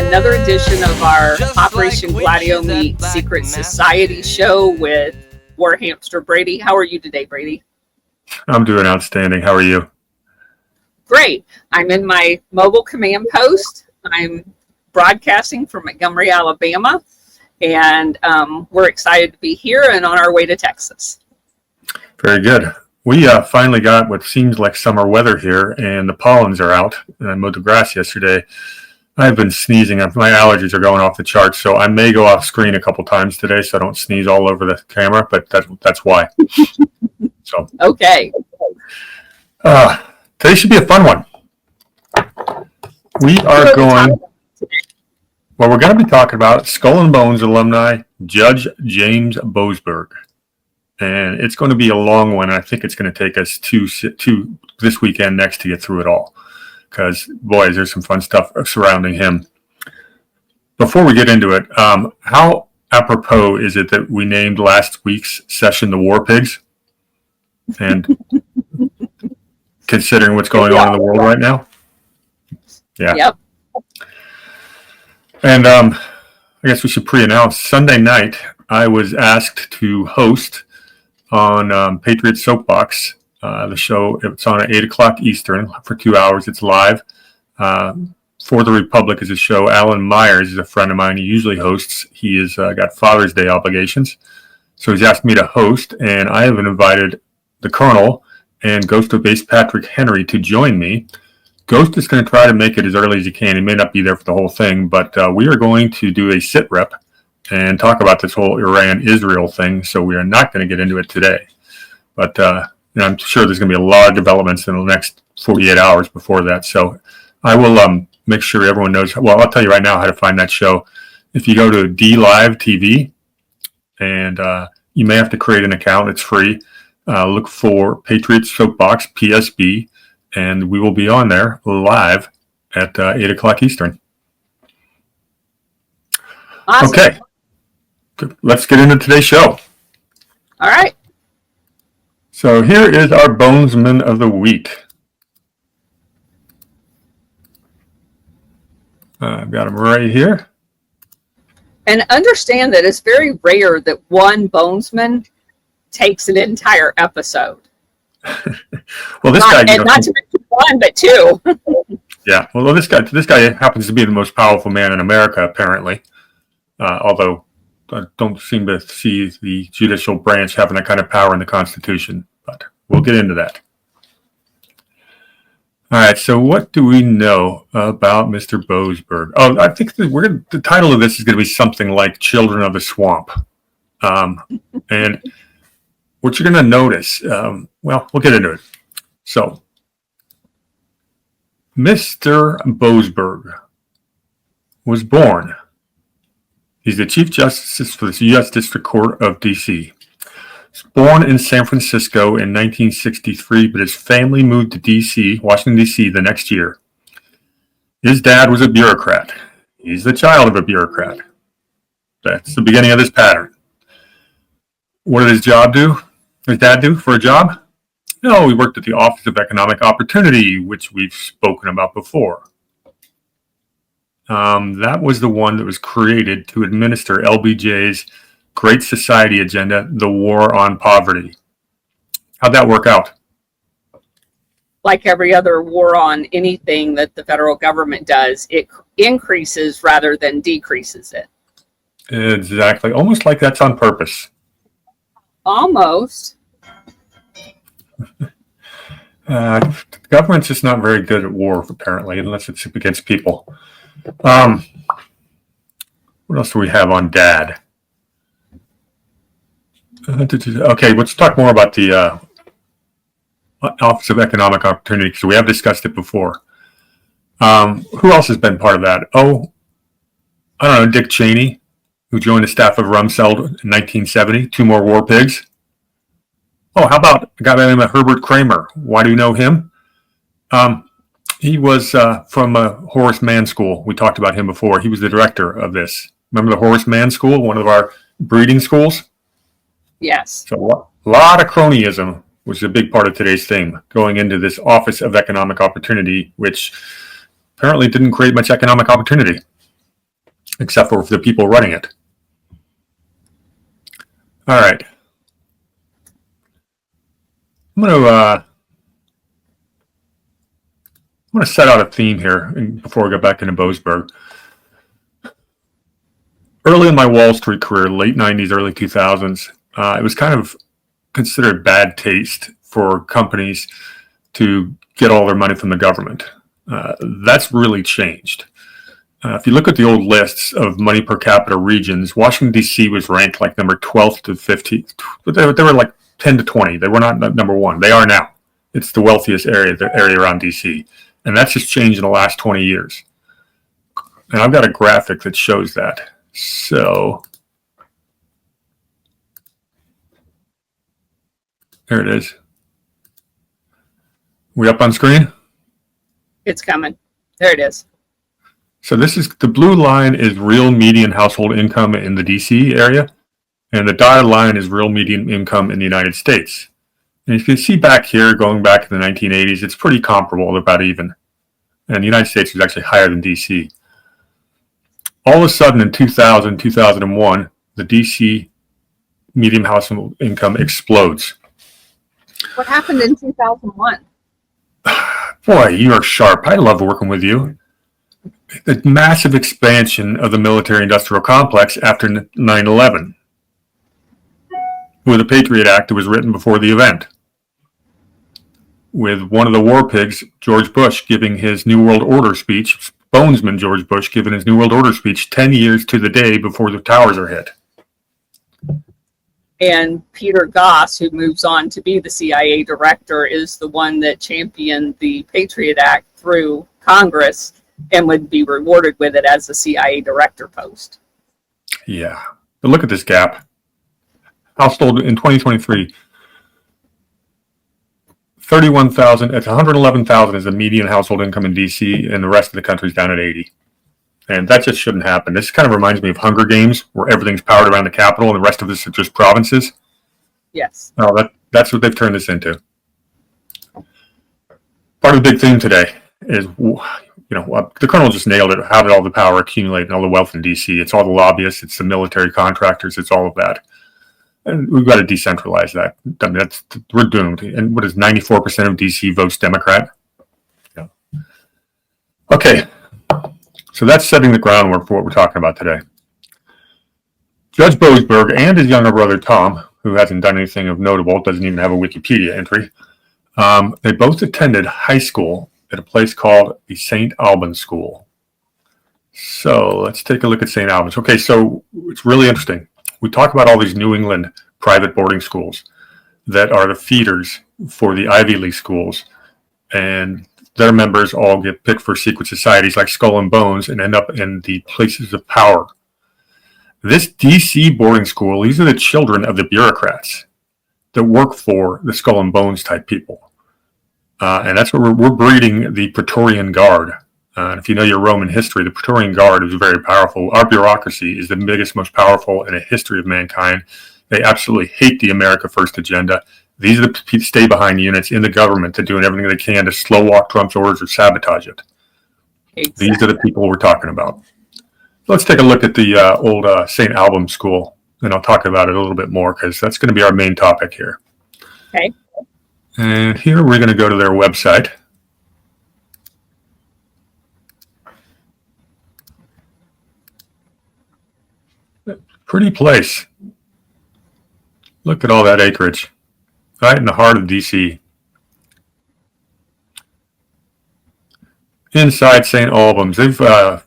another edition of our Operation Gladio Meet Secret Society show with War Hamster Brady. How are you today, Brady? I'm doing outstanding. How are you? Great. I'm in my mobile command post. I'm broadcasting from Montgomery, Alabama, and we're excited to be here and on our way to Texas. Very good. We finally got what seems like summer weather here, and the pollens are out. And I mowed the grass yesterday. I've been sneezing. My allergies are going off the charts, so I may go off screen a couple times today so I don't sneeze all over the camera, but that's why. So okay. Today should be a fun one. We're going to be talking about Skull and Bones alumni, Judge James Boasberg. And it's going to be a long one. I think it's going to take us to this weekend next to get through it all. Because, boys, there's some fun stuff surrounding him. Before we get into it, how apropos is it that we named last week's session the War Pigs? And considering what's going on in the world right now? Yeah. Yep. And I guess we should pre-announce. Sunday night, I was asked to host on Patriot Soapbox. The show, it's on at 8 o'clock Eastern for 2 hours. It's live. For the Republic is a show. Alan Myers is a friend of mine. He usually hosts. He has got Father's Day obligations. So he's asked me to host, and I have invited the Colonel and Ghost of Base Patrick Henry to join me. Ghost is going to try to make it as early as he can. He may not be there for the whole thing, but we are going to do a sit rep and talk about this whole Iran-Israel thing. So we are not going to get into it today. But I'm sure there's going to be a lot of developments in the next 48 hours before that. So I will make sure everyone knows. Well, I'll tell you right now how to find that show. If you go to DLive TV, and you may have to create an account. It's free. Look for Patriot Soapbox, PSB, and we will be on there live at 8 o'clock Eastern. Awesome. Okay. Let's get into today's show. All right. So here is our Bonesman of the Week. I've got him right here. And understand that it's very rare that one bonesman takes an entire episode. Well, this guy, not to mention one, but two. Yeah. Well, this guy happens to be the most powerful man in America, apparently. Although I don't seem to see the judicial branch having that kind of power in the Constitution, but we'll get into that. All right, so what do we know about Mr. Boasberg? Oh, I think the title of this is going to be something like Children of the Swamp. And what you're going to notice, we'll get into it. So, Mr. Boasberg was born. He's the Chief Justice for the U.S. District Court of D.C. He was born in San Francisco in 1963, but his family moved to D.C., Washington, D.C. the next year. His dad was a bureaucrat. He's the child of a bureaucrat. That's the beginning of this pattern. What did his dad do for a job? No, he worked at the Office of Economic Opportunity, which we've spoken about before. That was the one that was created to administer LBJ's Great Society agenda, the War on Poverty. How'd that work out? Like every other war on anything that the federal government does, it increases rather than decreases it. Exactly. Almost like that's on purpose. Almost. The government's just not very good at war, apparently, unless it's against people. What else do we have on Dad? Okay, let's talk more about the Office of Economic Opportunity, because we have discussed it before. Who else has been part of that? Oh, I don't know, Dick Cheney, who joined the staff of Rumsfeld in 1970. Two more war pigs. Oh, how about a guy by the name of Herbert Kramer? Why do you know him? He was from Horace Mann School. We talked about him before. He was the director of this. Remember the Horace Mann School, one of our breeding schools? Yes. So a lot of cronyism was a big part of today's theme, going into this Office of Economic Opportunity, which apparently didn't create much economic opportunity. except for the people running it. All right. I'm going to set out a theme here before we go back into Boasberg. Early in my Wall Street career, late 90s, early 2000s, it was kind of considered bad taste for companies to get all their money from the government. That's really changed. If you look at the old lists of money per capita regions, Washington, D.C. was ranked like number 12th to 15th. But they were like 10 to 20. They were not number one. They are now. It's the wealthiest area, the area around D.C. And that's just changed in the last 20 years. And I've got a graphic that shows that. So there it is. We up on screen? It's coming. There it is. So this is the blue line is real median household income in the DC area, and the dotted line is real median income in the United States. And you can see back here, going back to the 1980s, it's pretty comparable, they're about even. And the United States was actually higher than DC. All of a sudden in 2000, 2001, the DC median household income explodes. What happened in 2001? Boy, you are sharp. I love working with you. The massive expansion of the military-industrial complex after 9/11. With the Patriot Act that was written before the event. With one of the war pigs, George Bush, giving his New World Order speech, Bonesman George Bush giving his New World Order speech 10 years to the day before the towers are hit. And Peter Goss, who moves on to be the CIA director, is the one that championed the Patriot Act through Congress and would be rewarded with it as the CIA director post. Yeah. But look at this gap. Household in 2023, 31,000, it's 111,000 is the median household income in DC, and the rest of the country's down at 80. And that just shouldn't happen. This kind of reminds me of Hunger Games, where everything's powered around the capital and the rest of this are just provinces. Yes. No, that's what they've turned this into. Part of the big theme today is, the Colonel just nailed it. How did all the power accumulate and all the wealth in DC? It's all the lobbyists, it's the military contractors, it's all of that. And we've got to decentralize that. I mean, we're doomed. And what is 94% of DC votes Democrat? Yeah. Okay. So that's setting the groundwork for what we're talking about today. Judge Boasberg and his younger brother Tom, who hasn't done anything of notable, doesn't even have a Wikipedia entry, they both attended high school at a place called the St. Albans School. So let's take a look at St. Albans. Okay, so it's really interesting. We talk about all these New England private boarding schools that are the feeders for the Ivy League schools, and their members all get picked for secret societies like Skull and Bones and end up in the places of power. This DC boarding school, these are the children of the bureaucrats that work for the Skull and Bones type people. And that's what we're breeding the Praetorian Guard. And if you know your Roman history, the Praetorian Guard is very powerful. Our bureaucracy is the biggest, most powerful in the history of mankind. They absolutely hate the America First agenda. These are the stay-behind units in the government that doing everything they can to slow walk Trump's orders or sabotage it. Exactly. These are the people we're talking about. Let's take a look at the old St. Albans School, and I'll talk about it a little bit more because that's going to be our main topic here. Okay. And here we're going to go to their website. Pretty place. Look at all that acreage. Right in the heart of DC. Inside St. Albans, they've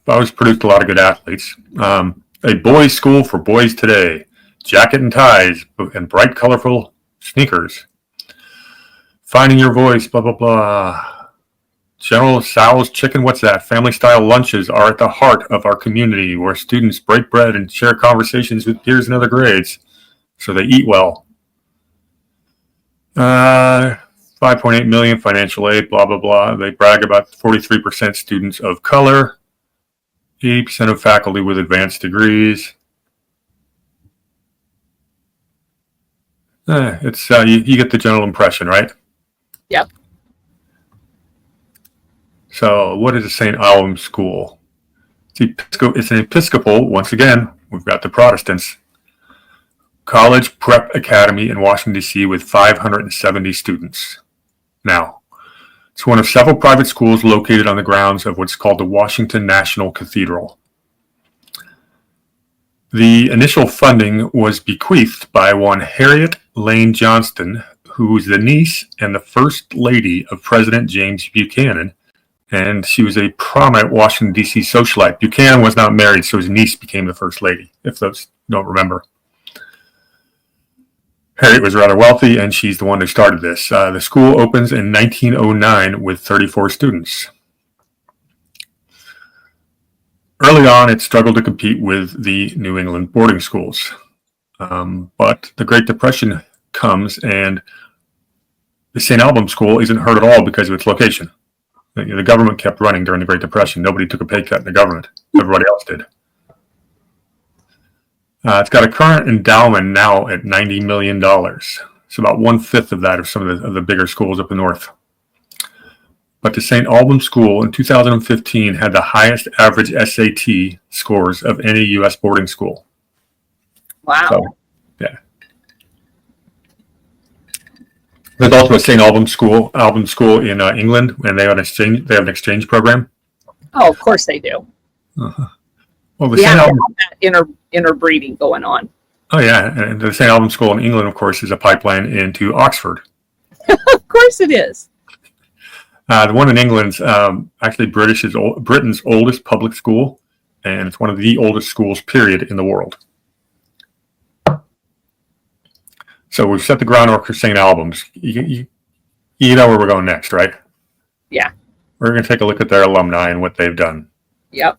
always produced a lot of good athletes. A boys' school for boys today. Jacket and ties and bright, colorful sneakers. Finding your voice, blah, blah, blah. General Sal's Chicken, what's that? Family-style lunches are at the heart of our community where students break bread and share conversations with peers in other grades so they eat well. 5.8 million financial aid, blah, blah, blah. They brag about 43% students of color, 80% of faculty with advanced degrees. It's you get the general impression, right? Yep. So what is a St. Albans School? It's an Episcopal, once again, we've got the Protestants, college prep academy in Washington, D.C. with 570 students. Now, it's one of several private schools located on the grounds of what's called the Washington National Cathedral. The initial funding was bequeathed by one Harriet Lane Johnston, who was the niece and the first lady of President James Buchanan, and she was a prominent Washington, D.C. socialite. Buchanan was not married, so his niece became the first lady, if those don't remember. Harriet was rather wealthy, and she's the one who started this. The school opens in 1909 with 34 students. Early on, it struggled to compete with the New England boarding schools. But the Great Depression comes, and the St. Albans School isn't hurt at all because of its location. The government kept running during the Great Depression. Nobody took a pay cut in the government. Everybody else did. It's got a current endowment now at $90 million. It's about 1/5 of that of some of the bigger schools up in north. But the St. Albans School in 2015 had the highest average SAT scores of any U.S. boarding school. Wow. So, yeah. There's also a St. Albans School in England, and they have an exchange program. Oh, of course they do. Uh-huh. Well, We have that interbreeding going on. Oh yeah, and the St. Albans School in England, of course, is a pipeline into Oxford. Of course it is. The one in England's actually Britain's oldest public school, and it's one of the oldest schools, period, in the world. So we've set the groundwork for St. Albans. You know where we're going next, right? Yeah. We're going to take a look at their alumni and what they've done. Yep.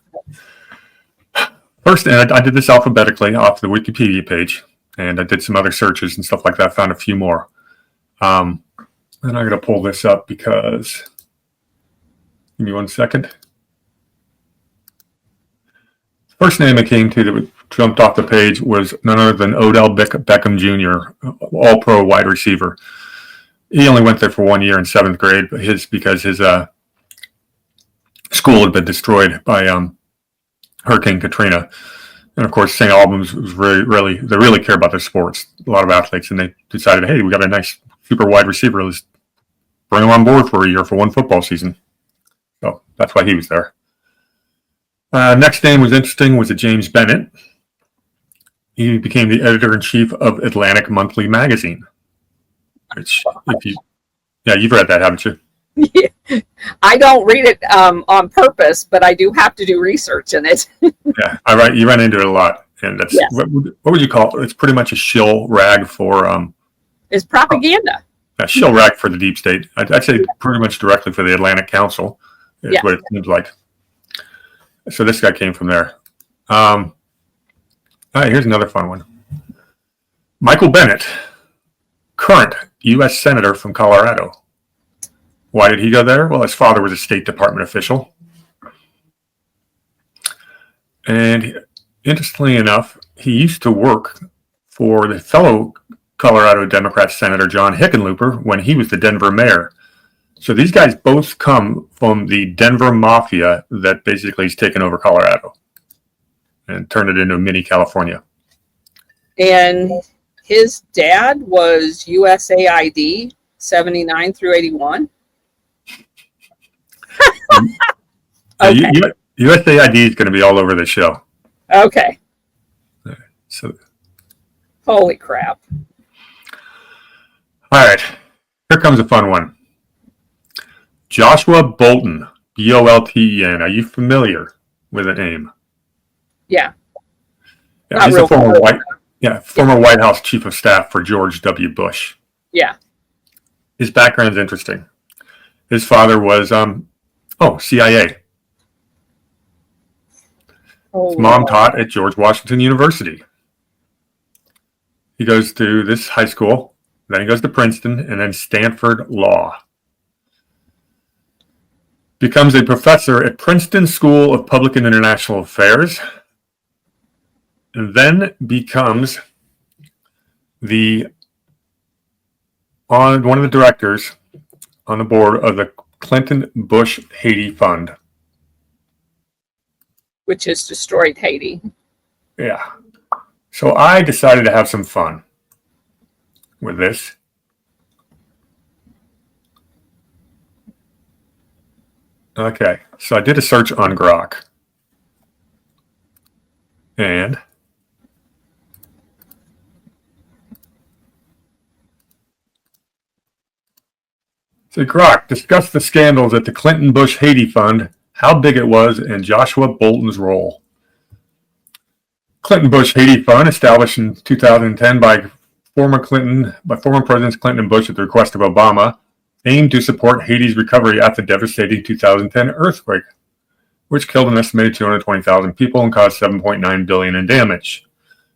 First, and I did this alphabetically off the Wikipedia page, and I did some other searches and stuff like that, found a few more. And I'm going to pull this up because, give me 1 second. First name I came to that jumped off the page was none other than Odell Beckham Jr., all-pro wide receiver. He only went there for 1 year in 7th grade, but because his school had been destroyed by Hurricane Katrina. And of course, St. Albans was they really care about their sports, a lot of athletes, and they decided, hey, we got a nice super wide receiver. Let's bring him on board for a year for one football season. So that's why he was there. Next name was interesting, was a James Bennett. He became the editor-in-chief of Atlantic Monthly magazine. Which, you've read that, haven't you? Yeah. I don't read it on purpose, but I do have to do research in it. Yeah, you run into it a lot, and that's yes. What would you call it? It's pretty much a shill rag for it's propaganda. A shill rag for the deep state. I'd say pretty much directly for the Atlantic Council is what it seems like. So this guy came from there. All right, here's another fun one. Michael Bennett, current U.S. Senator from Colorado. Why did he go there? Well, his father was a State Department official. And interestingly enough, he used to work for the fellow Colorado Democrat Senator John Hickenlooper when he was the Denver mayor. So these guys both come from the Denver mafia that basically has taken over Colorado and turned it into a mini California. And his dad was USAID 79 through 81. Okay. USAID is going to be all over the show. Okay. So, holy crap. All right. Here comes a fun one. Joshua Bolten, Bolten. Are you familiar with the name? Yeah. He's a former White House Chief of Staff for George W. Bush. Yeah. His background is interesting. His father was CIA. His mom taught at George Washington University. He goes to this high school, then he goes to Princeton, and then Stanford Law. Becomes a professor at Princeton School of Public and International Affairs, and then becomes one of the directors on the board of the Clinton Bush Haiti Fund. which has destroyed Haiti. Yeah. So I decided to have some fun with this. Okay, so I did a search on Grok. And so Grok discussed the scandals at the Clinton-Bush Haiti Fund, how big it was, and Joshua Bolten's role. Clinton-Bush Haiti Fund, established in 2010 by former Presidents Clinton and Bush at the request of Obama, aimed to support Haiti's recovery after the devastating 2010 earthquake, which killed an estimated 220,000 people and caused $7.9 billion in damage.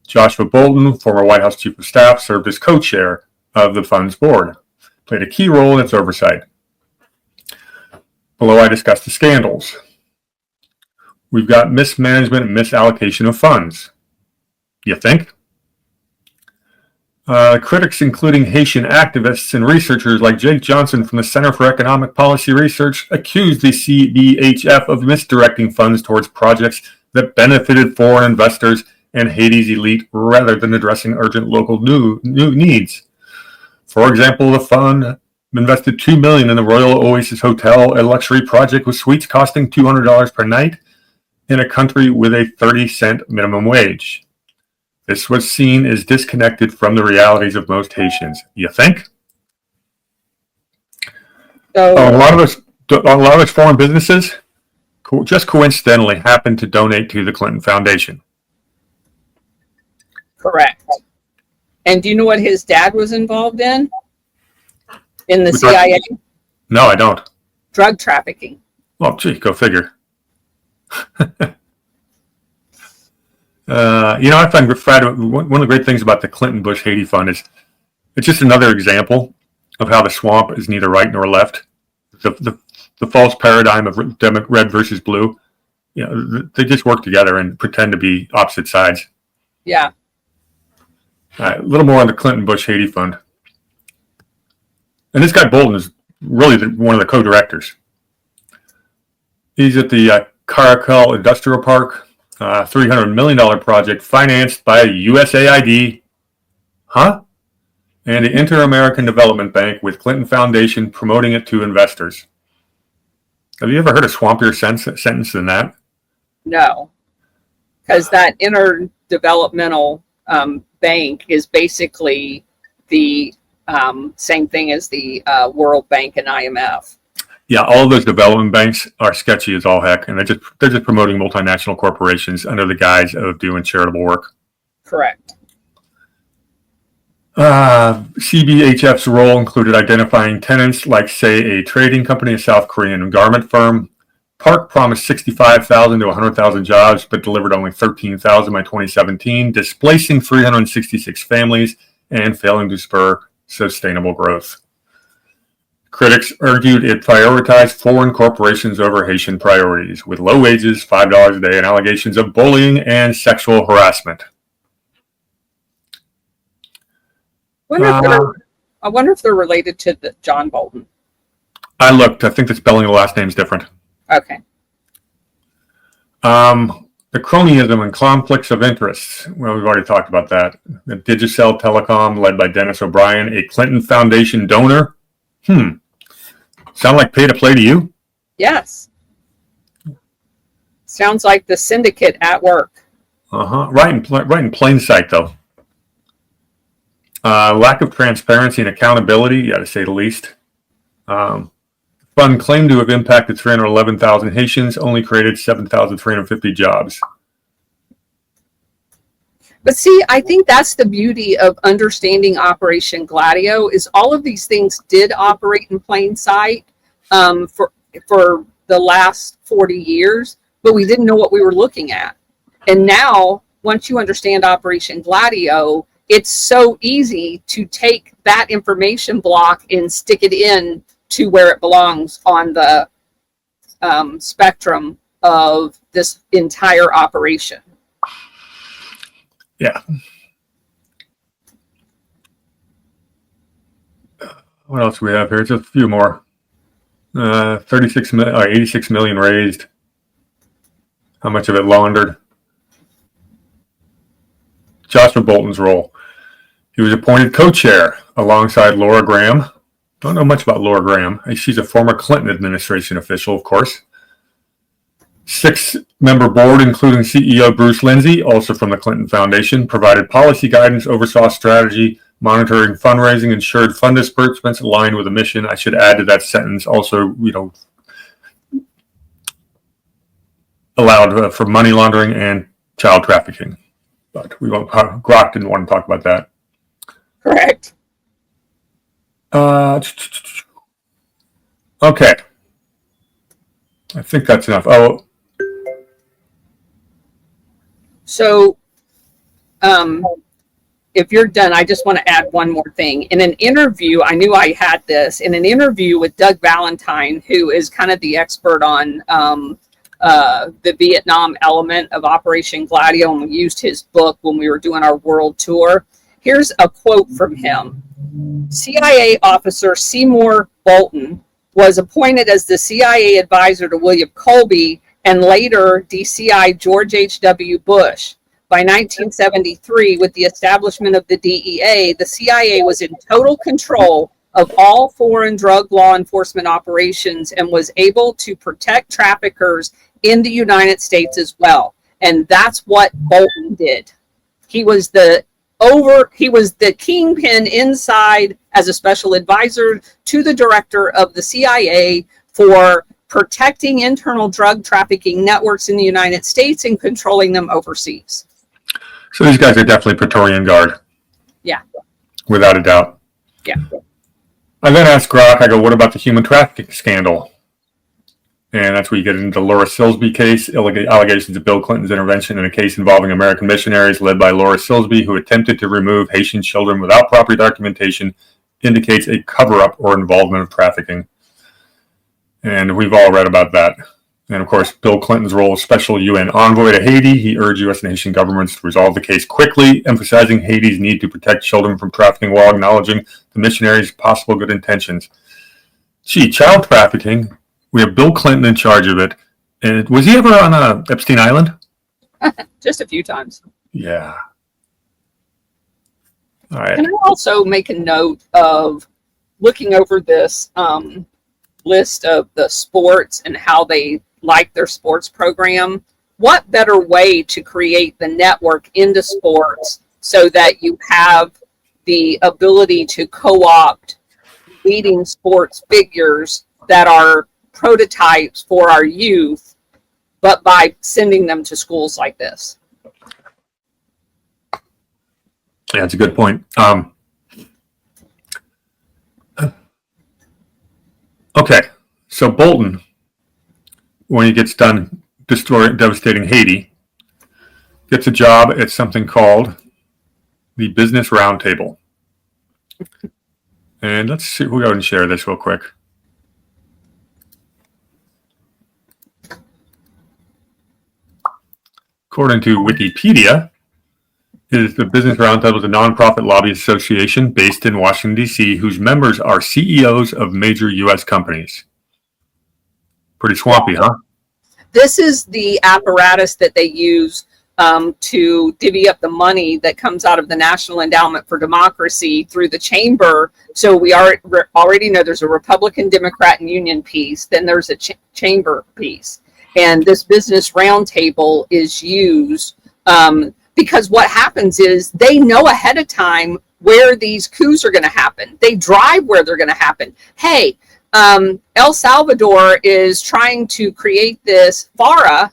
Joshua Bolten, former White House Chief of Staff, served as co-chair of the fund's board, played a key role in its oversight. Below, I discuss the scandals. We've got mismanagement and misallocation of funds. You think? Critics, including Haitian activists and researchers like Jake Johnson from the Center for Economic Policy Research, accused the CBHF of misdirecting funds towards projects that benefited foreign investors and Haiti's elite rather than addressing urgent local new needs. For example, the fund invested $2 million in the Royal Oasis Hotel, a luxury project with suites costing $200 per night in a country with a 30-cent minimum wage. This was seen as disconnected from the realities of most Haitians. You think? So, a lot of us foreign businesses just coincidentally happened to donate to the Clinton Foundation. correct. And do you know what his dad was involved in? In the CIA? No, I don't. Drug trafficking. Well, gee, go figure. I find one of the great things about the Clinton-Bush Haiti Fund is it's just another example of how the swamp is neither right nor left. The false paradigm of red versus blue, they just work together and pretend to be opposite sides. Yeah. A little more on the Clinton-Bush Haiti Fund. And this guy Bolten is really one of the co-directors. He's at the Caracal Industrial Park, $300 million project financed by USAID, and the Inter-American Development Bank with Clinton Foundation promoting it to investors. Have you ever heard a swampier sentence than that? No. Because that interdevelopmental bank is basically the same thing as the World Bank and IMF. Yeah, all of those development banks are sketchy as all heck, and they're just promoting multinational corporations under the guise of doing charitable work. Correct. CBHF's role included identifying tenants like, say, a trading company, a South Korean garment firm. Park promised 65,000 to 100,000 jobs, but delivered only 13,000 by 2017, displacing 366 families and failing to spur sustainable growth. Critics argued it prioritized foreign corporations over Haitian priorities, with low wages, $5 a day, and allegations of bullying and sexual harassment. I wonder if they're related to John Bolten. I looked. I think the spelling of the last name is different. Okay. The cronyism and conflicts of interests. Well, we've already talked about that. The Digicel Telecom, led by Dennis O'Brien, a Clinton Foundation donor. Sound like pay to play to you? Yes. Sounds like the syndicate at work. Right in plain sight, though. Lack of transparency and accountability, to say the least. Fund claimed to have impacted 311,000 Haitians, only created 7,350 jobs. But see, I think that's the beauty of understanding Operation Gladio is all of these things did operate in plain sight for the last 40 years, but we didn't know what we were looking at. And now, once you understand Operation Gladio, it's so easy to take that information block and stick it in to where it belongs on the spectrum of this entire operation. Yeah. What else do we have here? Just a few more. 86 million raised. How much of it laundered? Joshua Bolton's role. He was appointed co-chair alongside Laura Graham. Don't know much about Laura Graham. She's a former Clinton administration official, of course. 6-member board, including CEO Bruce Lindsay, also from the Clinton Foundation, provided policy guidance, oversaw strategy, monitoring fundraising, ensured fund disbursements aligned with the mission. I should add to that sentence also, allowed for money laundering and child trafficking. But we won't. Grok didn't want to talk about that. Correct. Okay. I think that's enough. Oh. So, if you're done, I just want to add one more thing. In an interview, I knew I had this, in an interview with Doug Valentine, who is kind of the expert on the Vietnam element of Operation Gladio, and we used his book when we were doing our world tour. Here's a quote from him. CIA officer Seymour Bolton was appointed as the CIA advisor to William Colby and later DCI George H.W. Bush. By 1973, with the establishment of the DEA, the CIA was in total control of all foreign drug law enforcement operations and was able to protect traffickers in the United States as well. And that's what Bolton did. He was the kingpin inside as a special advisor to the director of the CIA for protecting internal drug trafficking networks in the United States and controlling them overseas. So these guys are definitely Praetorian Guard. Yeah. Without a doubt. Yeah. I then asked Grok, I go, what about the human trafficking scandal? And that's where you get into the Laura Silsby case, allegations of Bill Clinton's intervention in a case involving American missionaries led by Laura Silsby, who attempted to remove Haitian children without proper documentation, indicates a cover-up or involvement of trafficking. And we've all read about that. And of course, Bill Clinton's role as special UN envoy to Haiti, he urged U.S. and Haitian governments to resolve the case quickly, emphasizing Haiti's need to protect children from trafficking while acknowledging the missionaries' possible good intentions. Gee, child trafficking, we have Bill Clinton in charge of it. And was he ever on Epstein Island? Just a few times. Yeah. All right. Can I also make a note of looking over this list of the sports and how they like their sports program? What better way to create the network into sports so that you have the ability to co-opt leading sports figures that are prototypes for our youth, but by sending them to schools like this? Yeah, that's a good point. Okay, so Bolton, when he gets done devastating Haiti, gets a job at something called the Business Roundtable. And let's see, we'll go ahead and share this real quick. According to Wikipedia, the Business Roundtable is a nonprofit lobby association based in Washington, D.C., whose members are CEOs of major U.S. companies. Pretty swampy, huh? This is the apparatus that they use to divvy up the money that comes out of the National Endowment for Democracy through the chamber. So we already know there's a Republican, Democrat, and Union piece. Then there's a chamber piece. And this Business Roundtable is used because what happens is they know ahead of time where these coups are going to happen. They drive where they're going to happen. Hey, El Salvador is trying to create this FARA.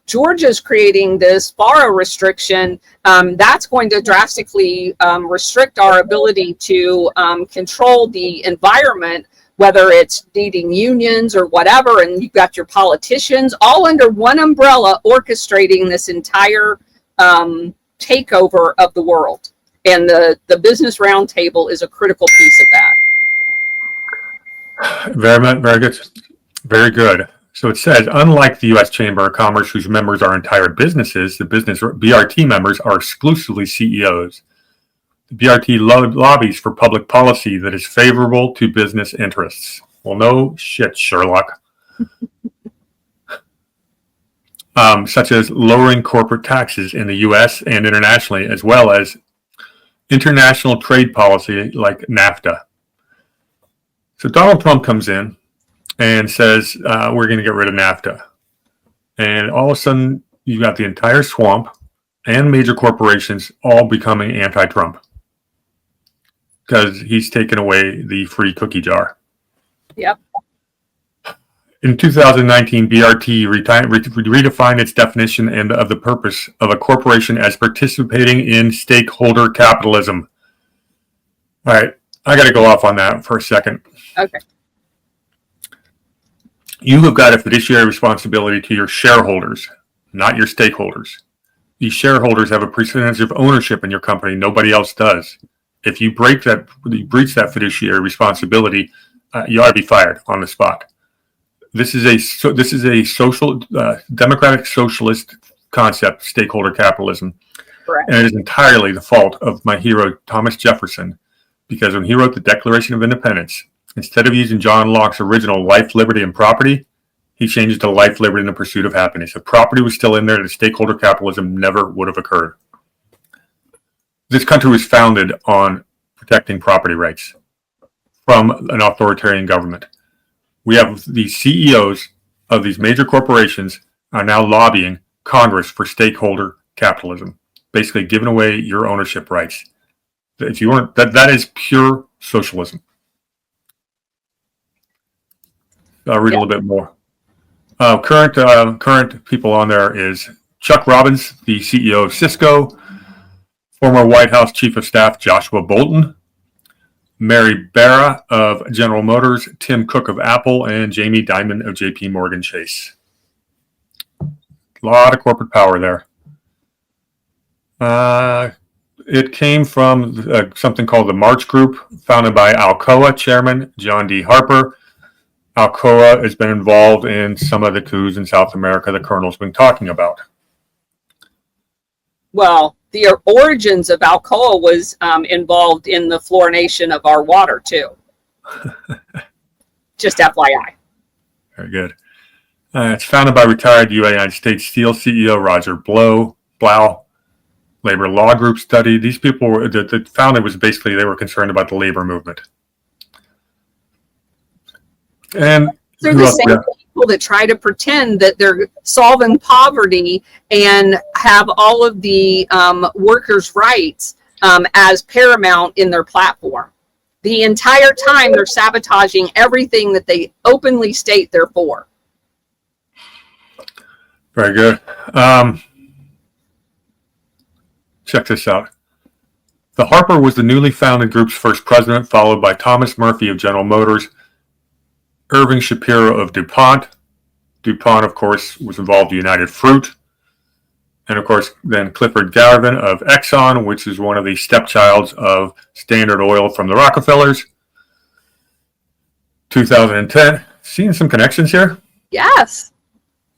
Georgia's creating this FARA restriction. That's going to drastically restrict our ability to control the environment, whether it's needing unions or whatever. And you've got your politicians all under one umbrella orchestrating this entire takeover of the world. And the Business Roundtable is a critical piece of that. Very good. Very good. So it says, unlike the U.S. Chamber of Commerce, whose members are entire businesses, the business BRT members are exclusively CEOs. The BRT lobbies for public policy that is favorable to business interests. Well, no shit, Sherlock. such as lowering corporate taxes in the U.S. and internationally, as well as international trade policy like NAFTA. So Donald Trump comes in and says, we're going to get rid of NAFTA. And all of a sudden, you've got the entire swamp and major corporations all becoming anti-Trump because he's taken away the free cookie jar. Yep. In 2019, BRT redefined its definition and of the purpose of a corporation as participating in stakeholder capitalism. All right, I got to go off on that for a second. Okay. You have got a fiduciary responsibility to your shareholders, not your stakeholders. These shareholders have a percentage of ownership in your company. Nobody else does. If you breach that fiduciary responsibility, you ought to be fired on the spot. This is a social democratic socialist concept, stakeholder capitalism. Correct. And it is entirely the fault of my hero Thomas Jefferson, because when he wrote the Declaration of Independence, instead of using John Locke's original life, liberty, and property, he changed it to life, liberty, and the pursuit of happiness. If property was still in there, the stakeholder capitalism never would have occurred. This country was founded on protecting property rights from an authoritarian government. We have the CEOs of these major corporations are now lobbying Congress for stakeholder capitalism, basically giving away your ownership rights. If you weren't, that is pure socialism. I'll read a little bit more. Current people on there is Chuck Robbins, the CEO of Cisco, former White House Chief of Staff Joshua Bolten, Mary Barra of General Motors, Tim Cook of Apple, and Jamie Dimon of JP Morgan Chase. A lot of corporate power there. It came from something called the March Group, founded by Alcoa chairman John D. Harper. Alcoa has been involved in some of the coups in South America the Colonel's been talking about. Well, the origins of Alcoa was involved in the fluorination of our water, too. Just FYI. Very good. It's founded by retired United States Steel CEO Roger Blau. Labor Law Group study. These people were, the founder was basically, they were concerned about the labor movement. And they're the same people that try to pretend that they're solving poverty and have all of the workers' rights as paramount in their platform. The entire time they're sabotaging everything that they openly state they're for. Very good. Check this out. The Harper was the newly founded group's first president, followed by Thomas Murphy of General Motors, Irving Shapiro of DuPont. DuPont, of course, was involved in United Fruit. And, of course, then Clifford Garvin of Exxon, which is one of the stepchilds of Standard Oil from the Rockefellers. 2010. Seeing some connections here? Yes.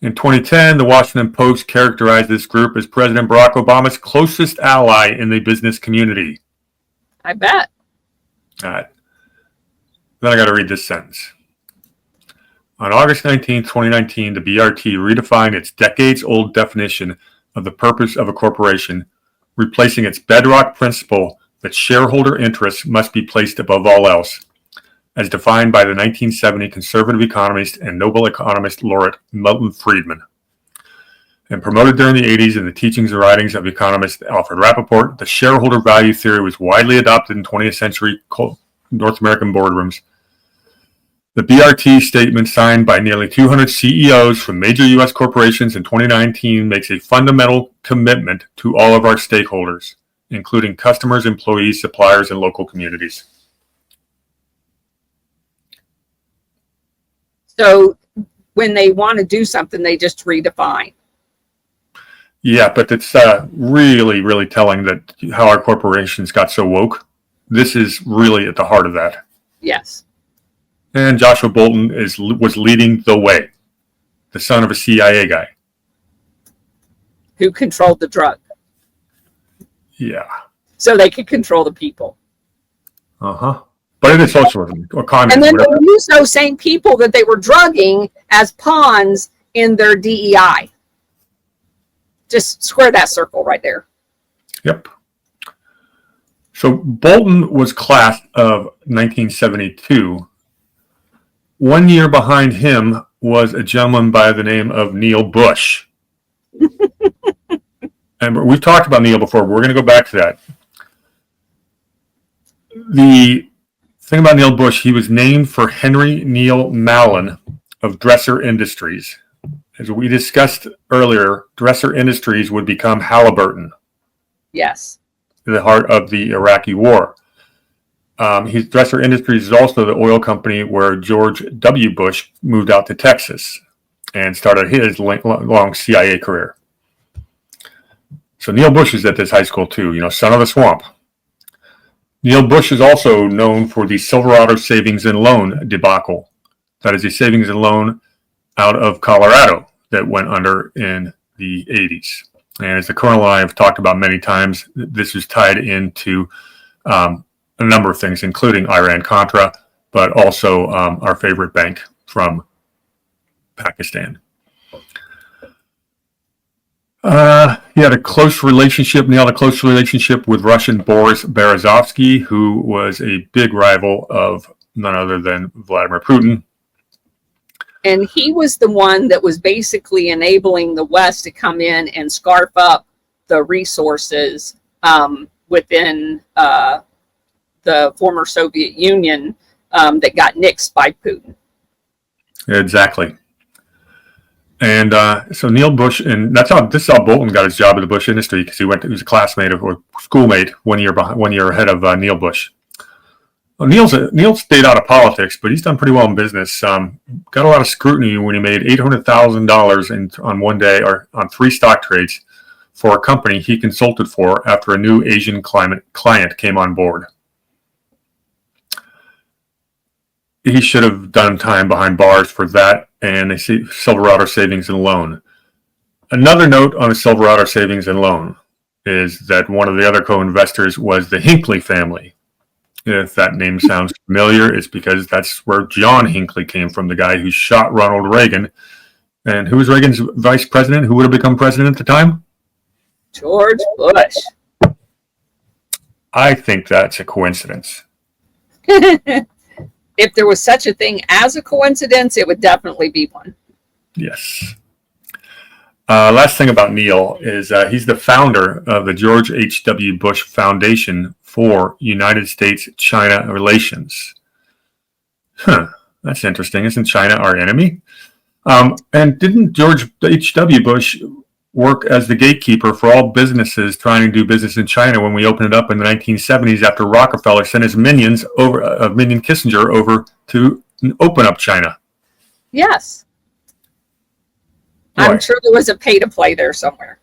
In 2010, the Washington Post characterized this group as President Barack Obama's closest ally in the business community. I bet. All right. Then I got to read this sentence. On August 19, 2019, the BRT redefined its decades-old definition of the purpose of a corporation, replacing its bedrock principle that shareholder interests must be placed above all else, as defined by the 1970 conservative economist and Nobel economist laureate Milton Friedman, and promoted during the 80s in the teachings and writings of economist Alfred Rappaport. The shareholder value theory was widely adopted in 20th century North American boardrooms. The BRT statement, signed by nearly 200 CEOs from major U.S. corporations in 2019, makes a fundamental commitment to all of our stakeholders, including customers, employees, suppliers, and local communities. So when they want to do something, they just redefine. Yeah, but it's really, really telling that how our corporations got so woke. This is really at the heart of that. Yes. And Joshua Bolten was leading the way, the son of a CIA guy. Who controlled the drug. Yeah. So they could control the people. Uh-huh. But it is socialism or communism. And then whatever. they used those same people that they were drugging as pawns in their DEI. just square that circle right there. Yep. So Bolton was class of 1972. 1 year behind him was a gentleman by the name of Neil Bush. And we've talked about Neil before, but we're going to go back to that. The thing about Neil Bush, he was named for Henry Neil Mallon of Dresser Industries. As we discussed earlier, Dresser Industries would become Halliburton. Yes. The heart of the Iraqi war. Dresser Industries is also the oil company where George W. Bush moved out to Texas and started his long CIA career. So Neil Bush is at this high school too, son of the swamp. Neil Bush is also known for the Silverado Savings and Loan debacle. That is a savings and loan out of Colorado that went under in the 80s. And as the Colonel and I have talked about many times, this is tied into a number of things, including Iran-Contra, but also our favorite bank from Pakistan. He had a close relationship with Russian Boris Berezovsky, who was a big rival of none other than Vladimir Putin. And he was the one that was basically enabling the West to come in and scarf up the resources within the former Soviet Union that got nixed by Putin. Exactly. And so Neil Bush, and this is how Bolton got his job at the Bush industry, because he was a classmate or schoolmate 1 year ahead of Neil Bush. Well, Neil stayed out of politics, but he's done pretty well in business. Got a lot of scrutiny when he made $800,000 on one day or on 3 stock trades for a company he consulted for after a new Asian client came on board. He should have done time behind bars for that and a Silverado Savings and Loan. Another note on the Silverado Savings and Loan is that one of the other co-investors was the Hinckley family. If that name sounds familiar, it's because that's where John Hinckley came from, the guy who shot Ronald Reagan. And who was Reagan's vice president? Who would have become president at the time? George Bush. I think that's a coincidence. If there was such a thing as a coincidence, it would definitely be one. Yes. Last thing about Neil is he's the founder of the George H.W. Bush Foundation for United States-China Relations. That's interesting. Isn't China our enemy? And didn't George H.W. Bush work as the gatekeeper for all businesses trying to do business in China when we opened it up in the 1970s after Rockefeller sent his minion Kissinger over to open up China? Yes. Boy. I'm sure there was a pay-to-play there somewhere.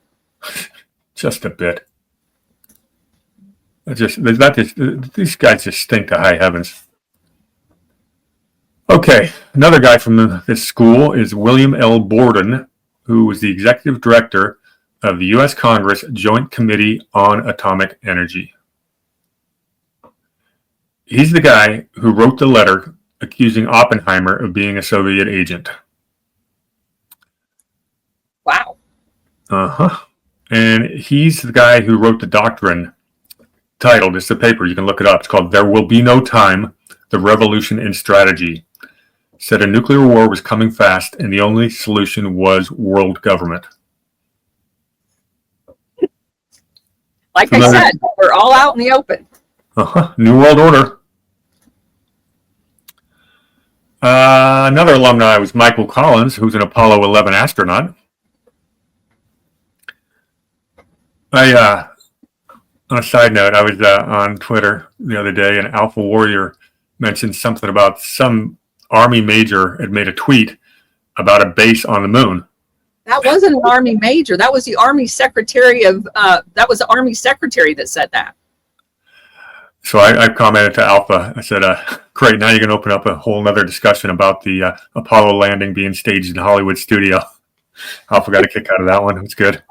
Just a bit. These guys just stink to high heavens. Okay, another guy from this school is William L. Borden, who was the executive director of the U.S. Congress Joint Committee on Atomic Energy. He's the guy who wrote the letter accusing Oppenheimer of being a Soviet agent. Wow. And he's the guy who wrote the doctrine titled, it's the paper, you can look it up, it's called There Will Be No Time, The Revolution in Strategy. Said a nuclear war was coming fast and the only solution was world government. Like I said, we're all out in the open. New World Order. Another alumni was Michael Collins, who's an Apollo 11 astronaut. On a side note, I was on Twitter the other day, and Alpha Warrior mentioned something about some Army major had made a tweet about a base on the moon. That wasn't an Army major. That was the Army Secretary the Army Secretary that said that. So I commented to Alpha. I said, great, now you can open up a whole nother discussion about the Apollo landing being staged in Hollywood studio. Alpha got a kick out of that one. It was good.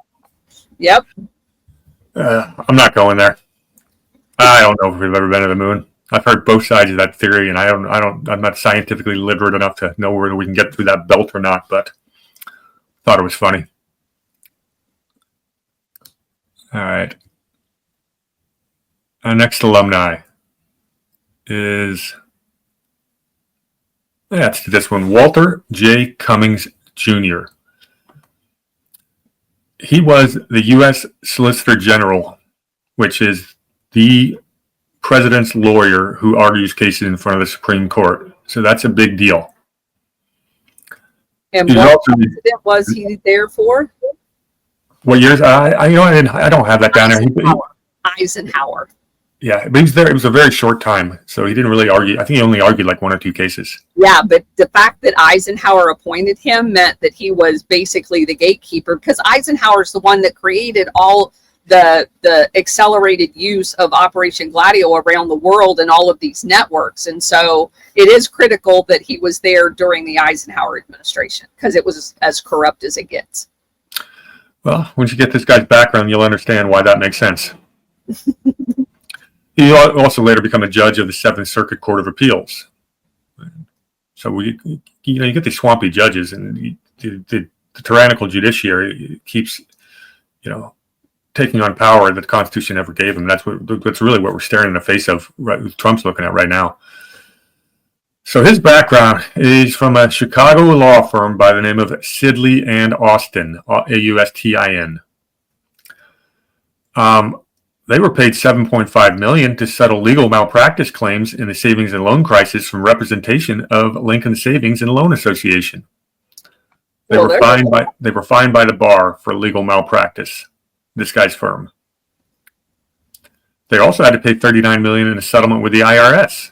Yep. I'm not going there. I don't know if we've ever been to the moon. I've heard both sides of that theory, and I'm not scientifically literate enough to know whether we can get through that belt or not, but thought it was funny. All right. Our next alumni is, that's this one, Walter J. Cummings Jr. He was the U.S. Solicitor General, which is the president's lawyer who argues cases in front of the Supreme Court. So that's a big deal. And what president was he there for? What years? I don't have that down there. Eisenhower. Yeah, but he was there. It was a very short time, so he didn't really argue. I think he only argued like 1 or 2 cases. Yeah, but the fact that Eisenhower appointed him meant that he was basically the gatekeeper, because Eisenhower's the one that created all the accelerated use of Operation Gladio around the world and all of these networks. And so it is critical that he was there during the Eisenhower administration, because it was as corrupt as it gets. Well, once you get this guy's background, you'll understand why that makes sense. He also later became a judge of the 7th Circuit Court of Appeals. So you get these swampy judges, and the tyrannical judiciary keeps, taking on power that the Constitution never gave them. That's really what we're staring in the face of. Right, Trump's looking at right now. So his background is from a Chicago law firm by the name of Sidley and Austin, Austin. They were paid $7.5 million to settle legal malpractice claims in the savings and loan crisis from representation of Lincoln Savings and Loan Association. They were fined by the bar for legal malpractice. This guy's firm. They also had to pay $39 million in a settlement with the IRS.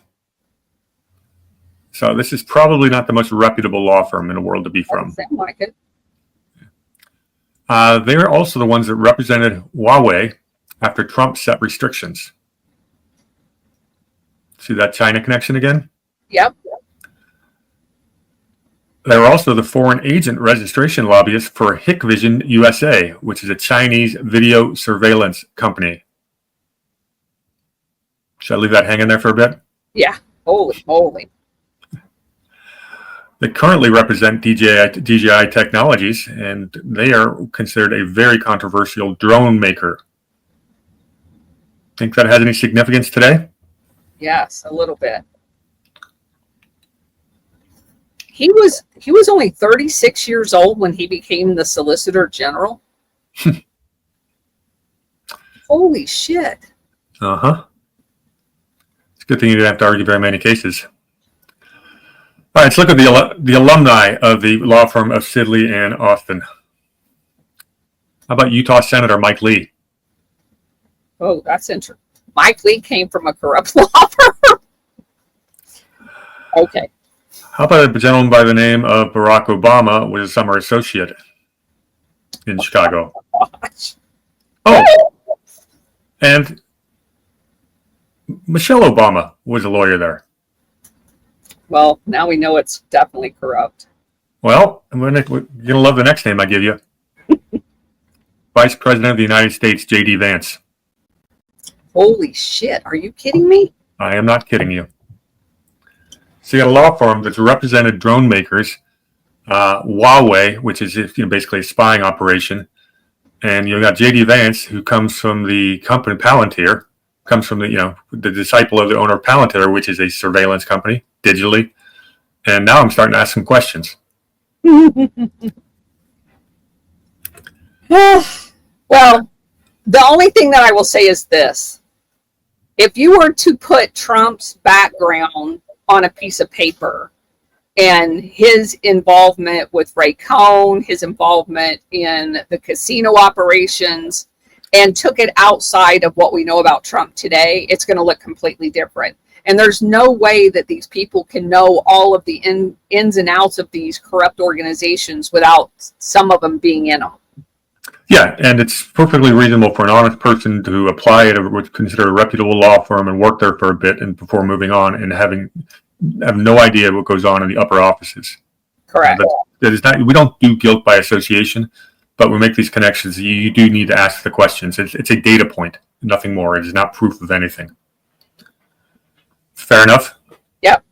So this is probably not the most reputable law firm in the world to be from. Sound like it. They're also the ones that represented Huawei after Trump set restrictions. See that China connection again? Yep. They were also the foreign agent registration lobbyist for Hikvision USA, which is a Chinese video surveillance company. Should I leave that hanging there for a bit? Yeah. Holy moly. They currently represent DJI Technologies, and they are considered a very controversial drone maker. Think that has any significance today? Yes, a little bit. He was only 36 years old when he became the Solicitor General. Holy shit. Uh-huh. It's a good thing you didn't have to argue very many cases. All right, let's look at the alumni of the law firm of Sidley and Austin. How about Utah Senator Mike Lee? Oh, that's interesting. Mike Lee came from a corrupt law firm. Okay. How about a gentleman by the name of Barack Obama, was a summer associate in Chicago? Gosh. Oh, and Michelle Obama was a lawyer there. Well, now we know it's definitely corrupt. Well, you're going to love the next name I give you. Vice President of the United States, J.D. Vance. Holy shit. Are you kidding me? I am not kidding you. So you got a law firm that's represented drone makers, Huawei, which is basically a spying operation, and you got J.D. Vance, who comes from the company Palantir, comes from the disciple of the owner of Palantir, which is a surveillance company digitally. And now I'm starting to ask some questions. Well, the only thing that I will say is this. If you were to put Trump's background on a piece of paper and his involvement with Ray Cohn, his involvement in the casino operations, and took it outside of what we know about Trump today, it's going to look completely different. And there's no way that these people can know all of the ins and outs of these corrupt organizations without some of them being in them. Yeah, and it's perfectly reasonable for an honest person to apply at what you consider a reputable law firm and work there for a bit and before moving on and have no idea what goes on in the upper offices. Correct. We don't do guilt by association, but we make these connections. You do need to ask the questions. It's a data point, nothing more. It is not proof of anything. Fair enough? Yep.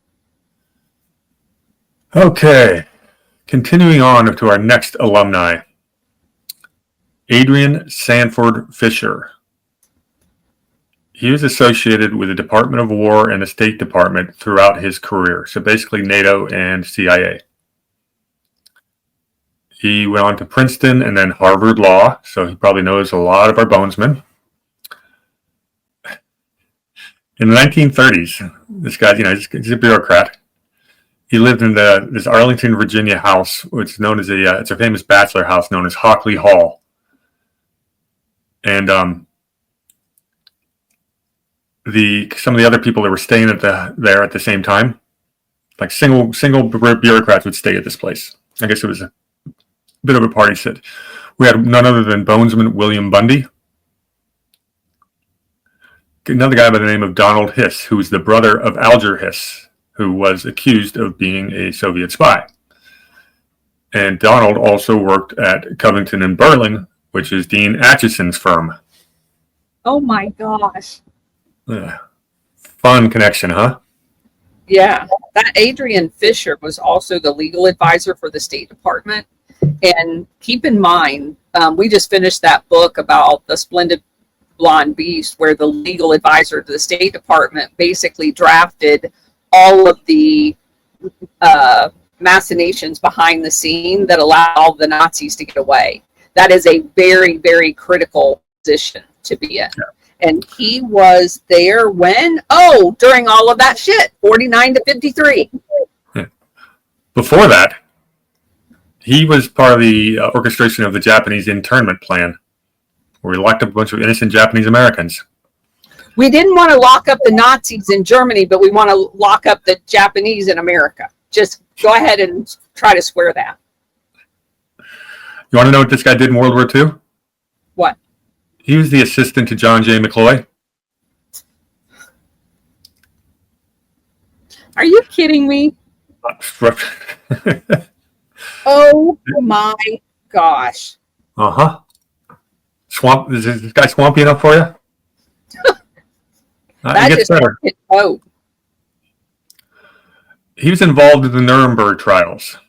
Okay. Continuing on to our next alumni. Adrian Sanford Fisher. He was associated with the Department of War and the State Department throughout his career. So basically NATO and CIA. He went on to Princeton and then Harvard Law. So he probably knows a lot of our bonesmen. In the 1930s, this guy, he's a bureaucrat. He lived in this Arlington, Virginia house, which is known as it's a famous bachelor house known as Hockley Hall. And some of the other people that were staying there at the same time, like single bureaucrats would stay at this place. I guess it was a bit of a party set. We had none other than Bonesman William Bundy, another guy by the name of Donald Hiss, who was the brother of Alger Hiss, who was accused of being a Soviet spy. And Donald also worked at Covington and Burling, which is Dean Acheson's firm. Oh my gosh. Fun connection, huh? Yeah. That Adrian Fisher was also the legal advisor for the State Department. And keep in mind, we just finished that book about the Splendid Blonde Beast, where the legal advisor to the State Department basically drafted all of the machinations behind the scene that allowed the Nazis to get away. That is a very, very critical position to be in. Yeah. And he was there when? Oh, during all of that shit, 49 to 53. Yeah. Before that, he was part of the orchestration of the Japanese internment plan, where we locked up a bunch of innocent Japanese Americans. We didn't want to lock up the Nazis in Germany, but we want to lock up the Japanese in America. Just go ahead and try to square that. You want to know what this guy did in World War II? What? He was the assistant to John J. McCloy. Are you kidding me? Oh my gosh. Uh-huh. Swamp, is this guy swampy enough for you? That just hit boat. He was involved in the Nuremberg trials.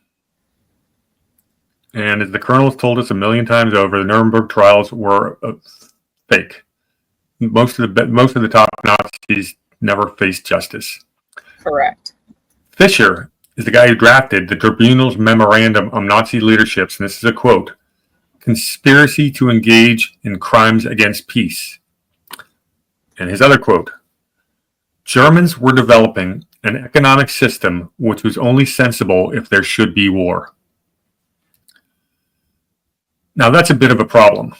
And as the colonel has told us a million times over, the Nuremberg trials were fake. Most of the top Nazis never faced justice. Correct. Fisher is the guy who drafted the tribunal's memorandum on Nazi leaderships, and this is a quote: "Conspiracy to engage in crimes against peace." And his other quote: "Germans were developing an economic system which was only sensible if there should be war." Now that's a bit of a problem,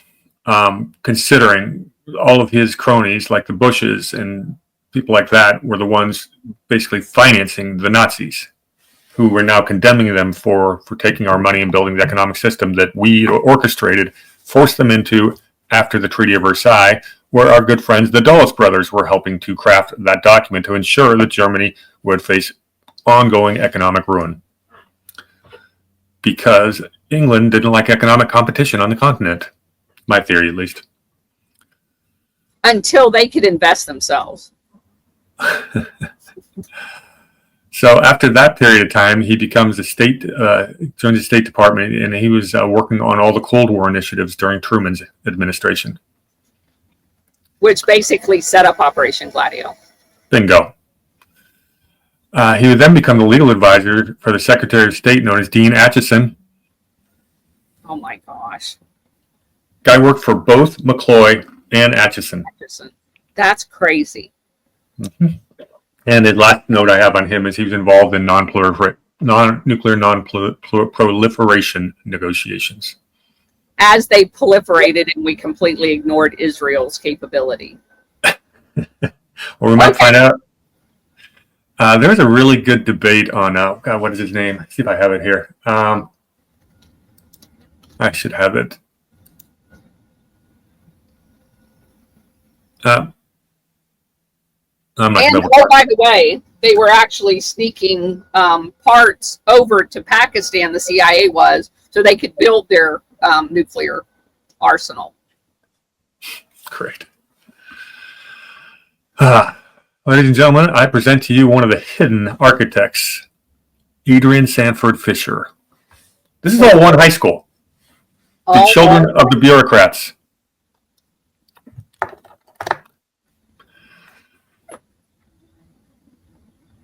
considering all of his cronies, like the Bushes and people like that, were the ones basically financing the Nazis, who were now condemning them for taking our money and building the economic system that we orchestrated, forced them into after the Treaty of Versailles, where our good friends, the Dulles brothers, were helping to craft that document to ensure that Germany would face ongoing economic ruin. Because England didn't like economic competition on the continent. My theory, at least. Until they could invest themselves. So after that period of time, he becomes joins the State Department, and he was working on all the Cold War initiatives during Truman's administration. Which basically set up Operation Gladio. Bingo. He would then become the legal advisor for the Secretary of State, known as Dean Acheson. Oh my gosh. Guy worked for both McCloy and Acheson. That's crazy. Mm-hmm. And the last note I have on him is he was involved in nuclear non-proliferation negotiations. As they proliferated, and we completely ignored Israel's capability. Well, we might find out. There was a really good debate on, God, what is his name? Let's see if I have it here. I should have it. I'm not and by the way, they were actually sneaking parts over to Pakistan, the CIA was, so they could build their nuclear arsenal. Great. Ladies and gentlemen, I present to you one of the hidden architects, Adrian Sanford Fisher. This is all one high school. The children of the bureaucrats.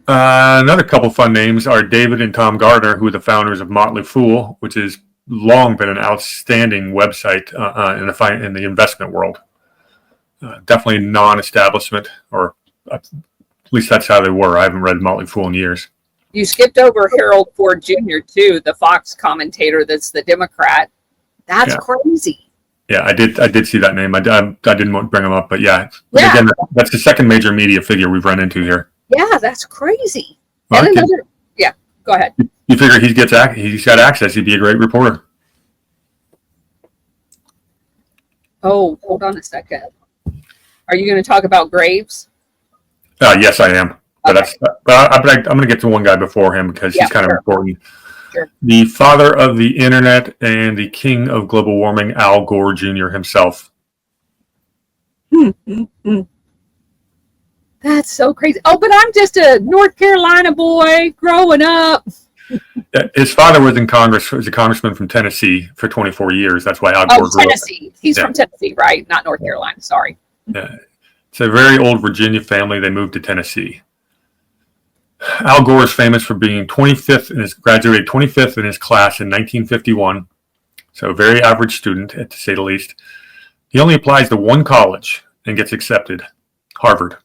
Another couple fun names are David and Tom Gardner, who are the founders of Motley Fool, which has long been an outstanding website in the investment world. Definitely non-establishment, or at least that's how they were. I haven't read Motley Fool in years. You skipped over Harold Ford Jr. too, the Fox commentator that's the Democrat. That's crazy. Yeah, I did see that name. I didn't bring him up, but yeah. Again, that's the second major media figure we've run into here. Yeah, that's crazy. Well, and go ahead. You figure he's got access. He'd be a great reporter. Oh, hold on a second. Are you going to talk about Graves? Yes, I am. But Okay. I'm going to get to one guy before him because he's kind of important. Sure. The father of the internet and the king of global warming, Al Gore Jr. himself. That's so crazy. Oh, but I'm just a North Carolina boy growing up. His father was in Congress, was a congressman from Tennessee for 24 years. That's why Al Gore grew up. Tennessee. He's from Tennessee, right? Not North Carolina. Sorry. Yeah. It's a very old Virginia family. They moved to Tennessee. Al Gore is famous for being graduated 25th in his class in 1951. So a very average student, to say the least. He only applies to one college and gets accepted, Harvard.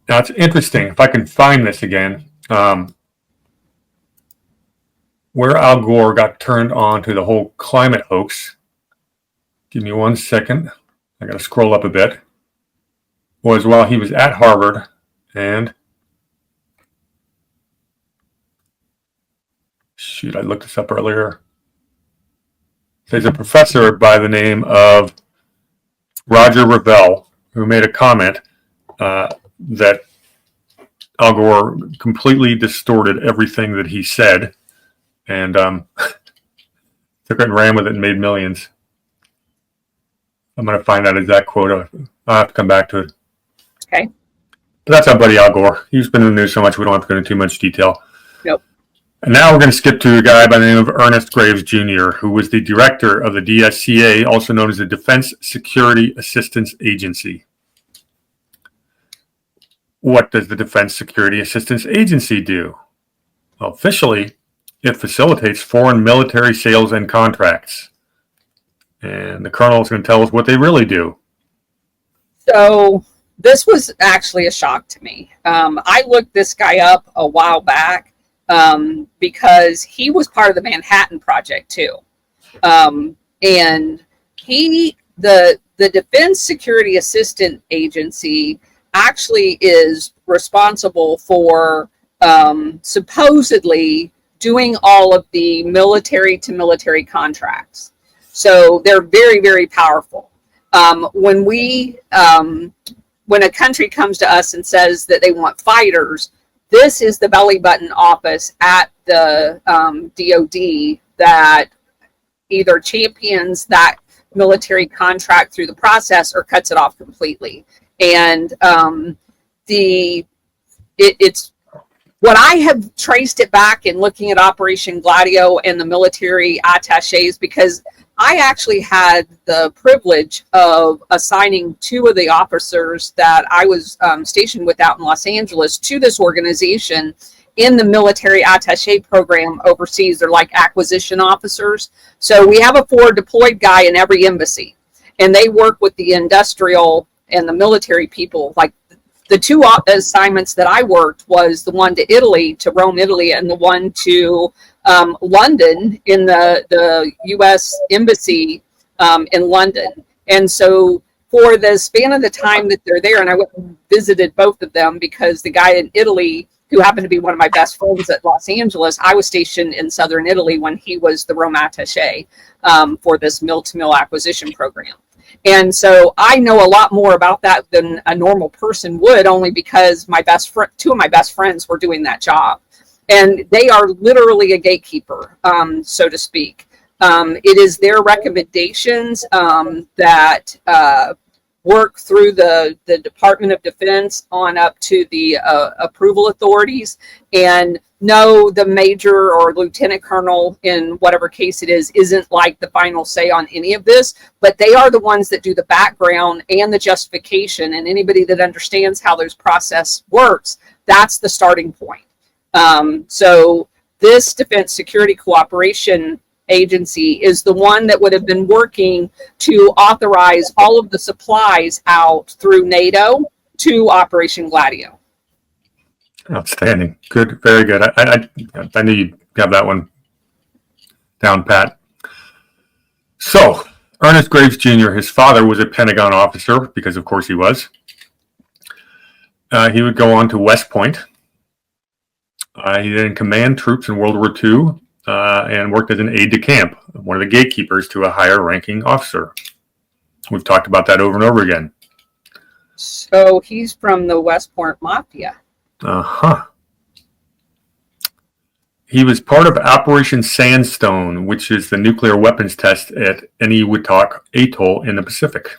Now, it's interesting, if I can find this again, where Al Gore got turned on to the whole climate hoax. Give me 1 second. I got to scroll up a bit. Was while he was at Harvard, and shoot, I looked this up earlier. There's a professor by the name of Roger Revelle who made a comment that Al Gore completely distorted everything that he said, and took it and ran with it and made millions. I'm going to find that exact quote. I'll have to come back to it. Okay. But that's our buddy Al Gore. He's been in the news so much we don't have to go into too much detail. Nope. And now we're going to skip to a guy by the name of Ernest Graves Jr., who was the director of the DSCA, also known as the Defense Security Assistance Agency. What does the Defense Security Assistance Agency do? Well, officially, it facilitates foreign military sales and contracts. And the colonel is going to tell us what they really do. So this was actually a shock to me. I looked this guy up a while back because he was part of the Manhattan Project too. And the Defense Security Assistance Agency actually is responsible for supposedly doing all of the military to military contracts. So they're very, very powerful. When a country comes to us and says that they want fighters, this is the belly button office at the DOD that either champions that military contract through the process or cuts it off completely. And it's what I have traced it back in looking at Operation Gladio and the military attaches, because I actually had the privilege of assigning two of the officers that I was stationed with out in Los Angeles to this organization in the military attache program overseas. They're like acquisition officers. So we have a forward deployed guy in every embassy, and they work with the industrial and the military people. Like the two assignments that I worked was the one to Italy, to Rome, Italy, and the one to London in the U.S. Embassy in London. And so for the span of the time that they're there, and I went and visited both of them because the guy in Italy, who happened to be one of my best friends at Los Angeles, I was stationed in southern Italy when he was the Rome attaché for this mill-to-mill acquisition program. And so I know a lot more about that than a normal person would, only because two of my best friends were doing that job. And they are literally a gatekeeper, so to speak. It is their recommendations that work through the Department of Defense on up to the approval authorities. And no, the major or lieutenant colonel, in whatever case it is, isn't like the final say on any of this, but they are the ones that do the background and the justification. And anybody that understands how those process works, that's the starting point. So this Defense Security Cooperation Agency is the one that would have been working to authorize all of the supplies out through NATO to Operation Gladio. Outstanding. Good. Very good. I knew you'd have that one down pat. So, Ernest Graves Jr., his father was a Pentagon officer, because of course he was. He would go on to West Point. He then commanded troops in World War II and worked as an aide-de-camp, one of the gatekeepers to a higher-ranking officer. We've talked about that over and over again. So he's from the West Point Mafia. Uh-huh. He was part of Operation Sandstone, which is the nuclear weapons test at Eniwetok Atoll in the Pacific.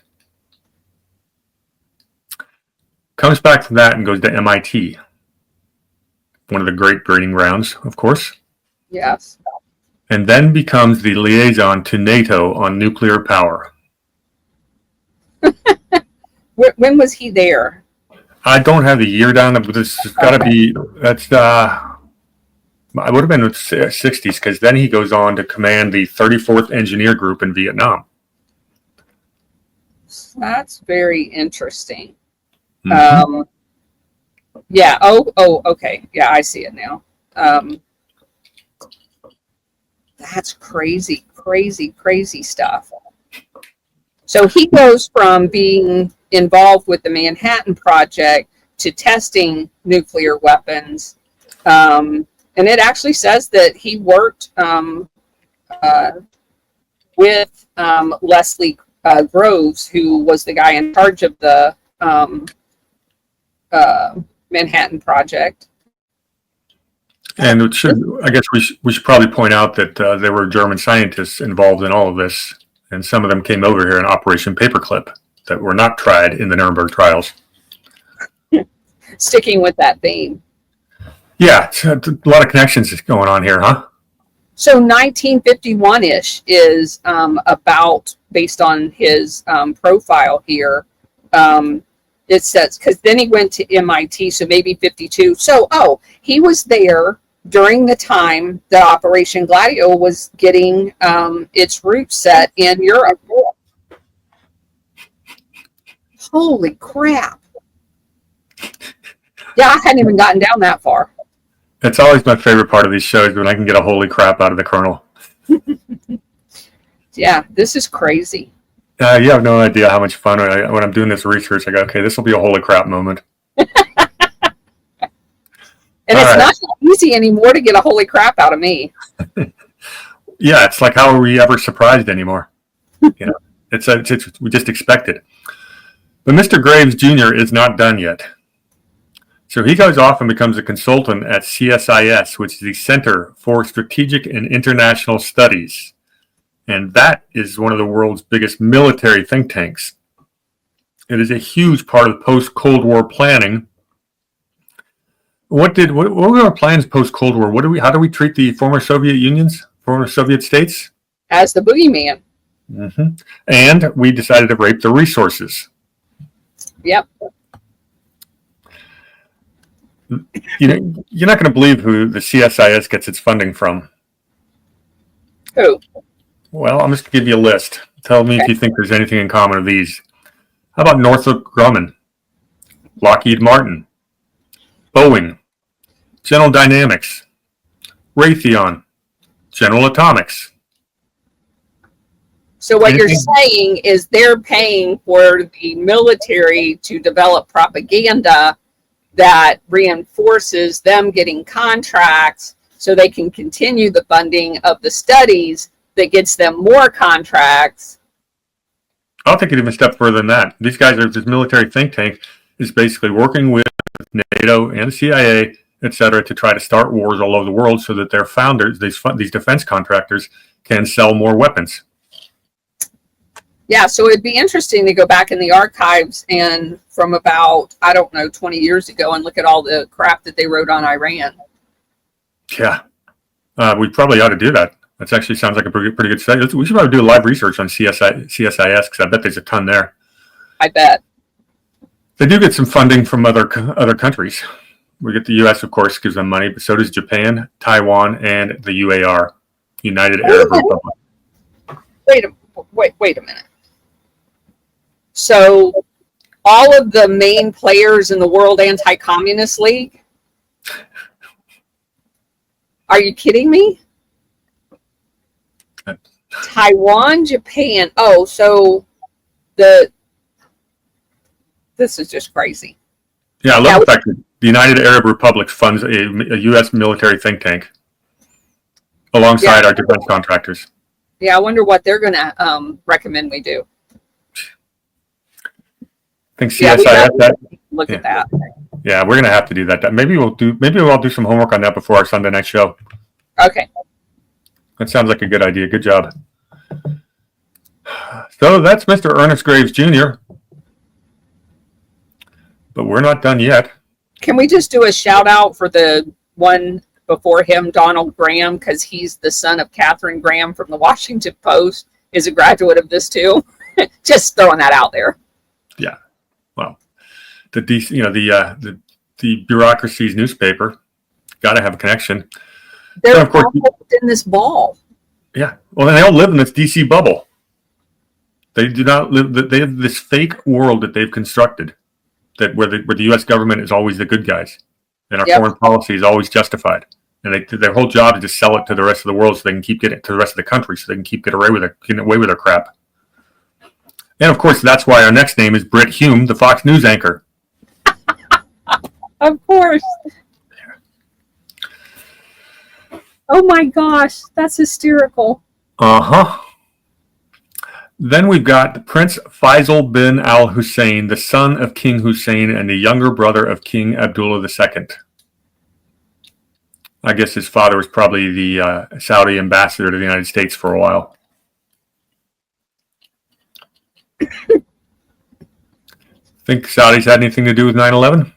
Comes back from that and goes to MIT. One of the great breeding grounds, of course. Yes. And then becomes the liaison to NATO on nuclear power. When was he there? I don't have the year down, but this has got to be, I would have been in the 60s, because then he goes on to command the 34th Engineer Group in Vietnam. That's very interesting. Mm-hmm. Yeah. Oh, okay. Yeah, I see it now. That's crazy, crazy, crazy stuff. So he goes from being involved with the Manhattan Project to testing nuclear weapons. And it actually says that he worked with Leslie Groves, who was the guy in charge of the Manhattan Project. And it should, I guess we should probably point out that there were German scientists involved in all of this, and some of them came over here in Operation Paperclip that were not tried in the Nuremberg trials. Sticking with that theme. Yeah, it's a lot of connections going on here, huh? So 1951-ish is about, based on his profile here, it says, because then he went to MIT, so maybe 52. So, he was there during the time that Operation Gladio was getting its roots set in Europe. Holy crap. Yeah, I hadn't even gotten down that far. It's always my favorite part of these shows, when I can get a holy crap out of the colonel. Yeah, this is crazy. You have no idea how much fun when I'm doing this research. I go, okay, this will be a holy crap moment. And it's not easy anymore to get a holy crap out of me. Yeah, it's like, how are we ever surprised anymore? You know, it's we just expect it. But Mr. Graves Jr. is not done yet. So he goes off and becomes a consultant at CSIS, which is the Center for Strategic and International Studies. And that is one of the world's biggest military think tanks. It is a huge part of post-Cold War planning. What were our plans post-Cold War? How do we treat the former Soviet Unions, former Soviet states? As the boogeyman. Mm-hmm. And we decided to rape the resources. Yep. You know, you're not going to believe who the CSIS gets its funding from. Who? Well, I'm just going to give you a list. Tell me if you think there's anything in common with these. How about Northrop Grumman, Lockheed Martin, Boeing, General Dynamics, Raytheon, General Atomics? So what you're saying is they're paying for the military to develop propaganda that reinforces them getting contracts so they can continue the funding of the studies that gets them more contracts. I'll take it even a step further than that. These guys this military think tank is basically working with NATO and the CIA, et cetera, to try to start wars all over the world so that their founders, these defense contractors, can sell more weapons. Yeah, so it'd be interesting to go back in the archives and from about, I don't know, 20 years ago and look at all the crap that they wrote on Iran. Yeah. We probably ought to do that. That actually sounds like a pretty good study. We should probably do live research on CSIS because I bet there's a ton there. I bet. They do get some funding from other countries. We get the U.S., of course, gives them money, but so does Japan, Taiwan, and the UAR, United Arab Republic. Wait a minute. So all of the main players in the World Anti-Communist League? Are you kidding me? Taiwan, Japan. Oh, so this is just crazy. Yeah, I love the fact that the United Arab Republic funds a U.S. military think tank alongside our defense contractors. Yeah, I wonder what they're going to recommend we do. I think CSIS. Look at that. Yeah, we're going to have to do that. Maybe we'll do some homework on that before our Sunday night show. Okay. That sounds like a good idea. Good job. So that's Mr. Ernest Graves Jr. But we're not done yet. Can we just do a shout out for the one before him, Donald Graham, because he's the son of Catherine Graham from the Washington Post, is a graduate of this too. Just throwing that out there. Yeah. Well, the bureaucracy's newspaper got to have a connection. They're so of course, in this ball. Yeah. Well, they all live in this DC bubble. They do not live. They have this fake world that they've constructed, that where the U.S. government is always the good guys, and our foreign policy is always justified. And their whole job is to sell it to the rest of the world so they can keep getting it to the rest of the country, so they can keep getting away with their crap. And of course, that's why our next name is Britt Hume, the Fox News anchor. Of course. Oh my gosh, that's hysterical. Uh-huh. Then we've got Prince Faisal bin Al Hussein, the son of King Hussein and the younger brother of King Abdullah II. I guess his father was probably the Saudi ambassador to the United States for a while. Think Saudis had anything to do with 9/11?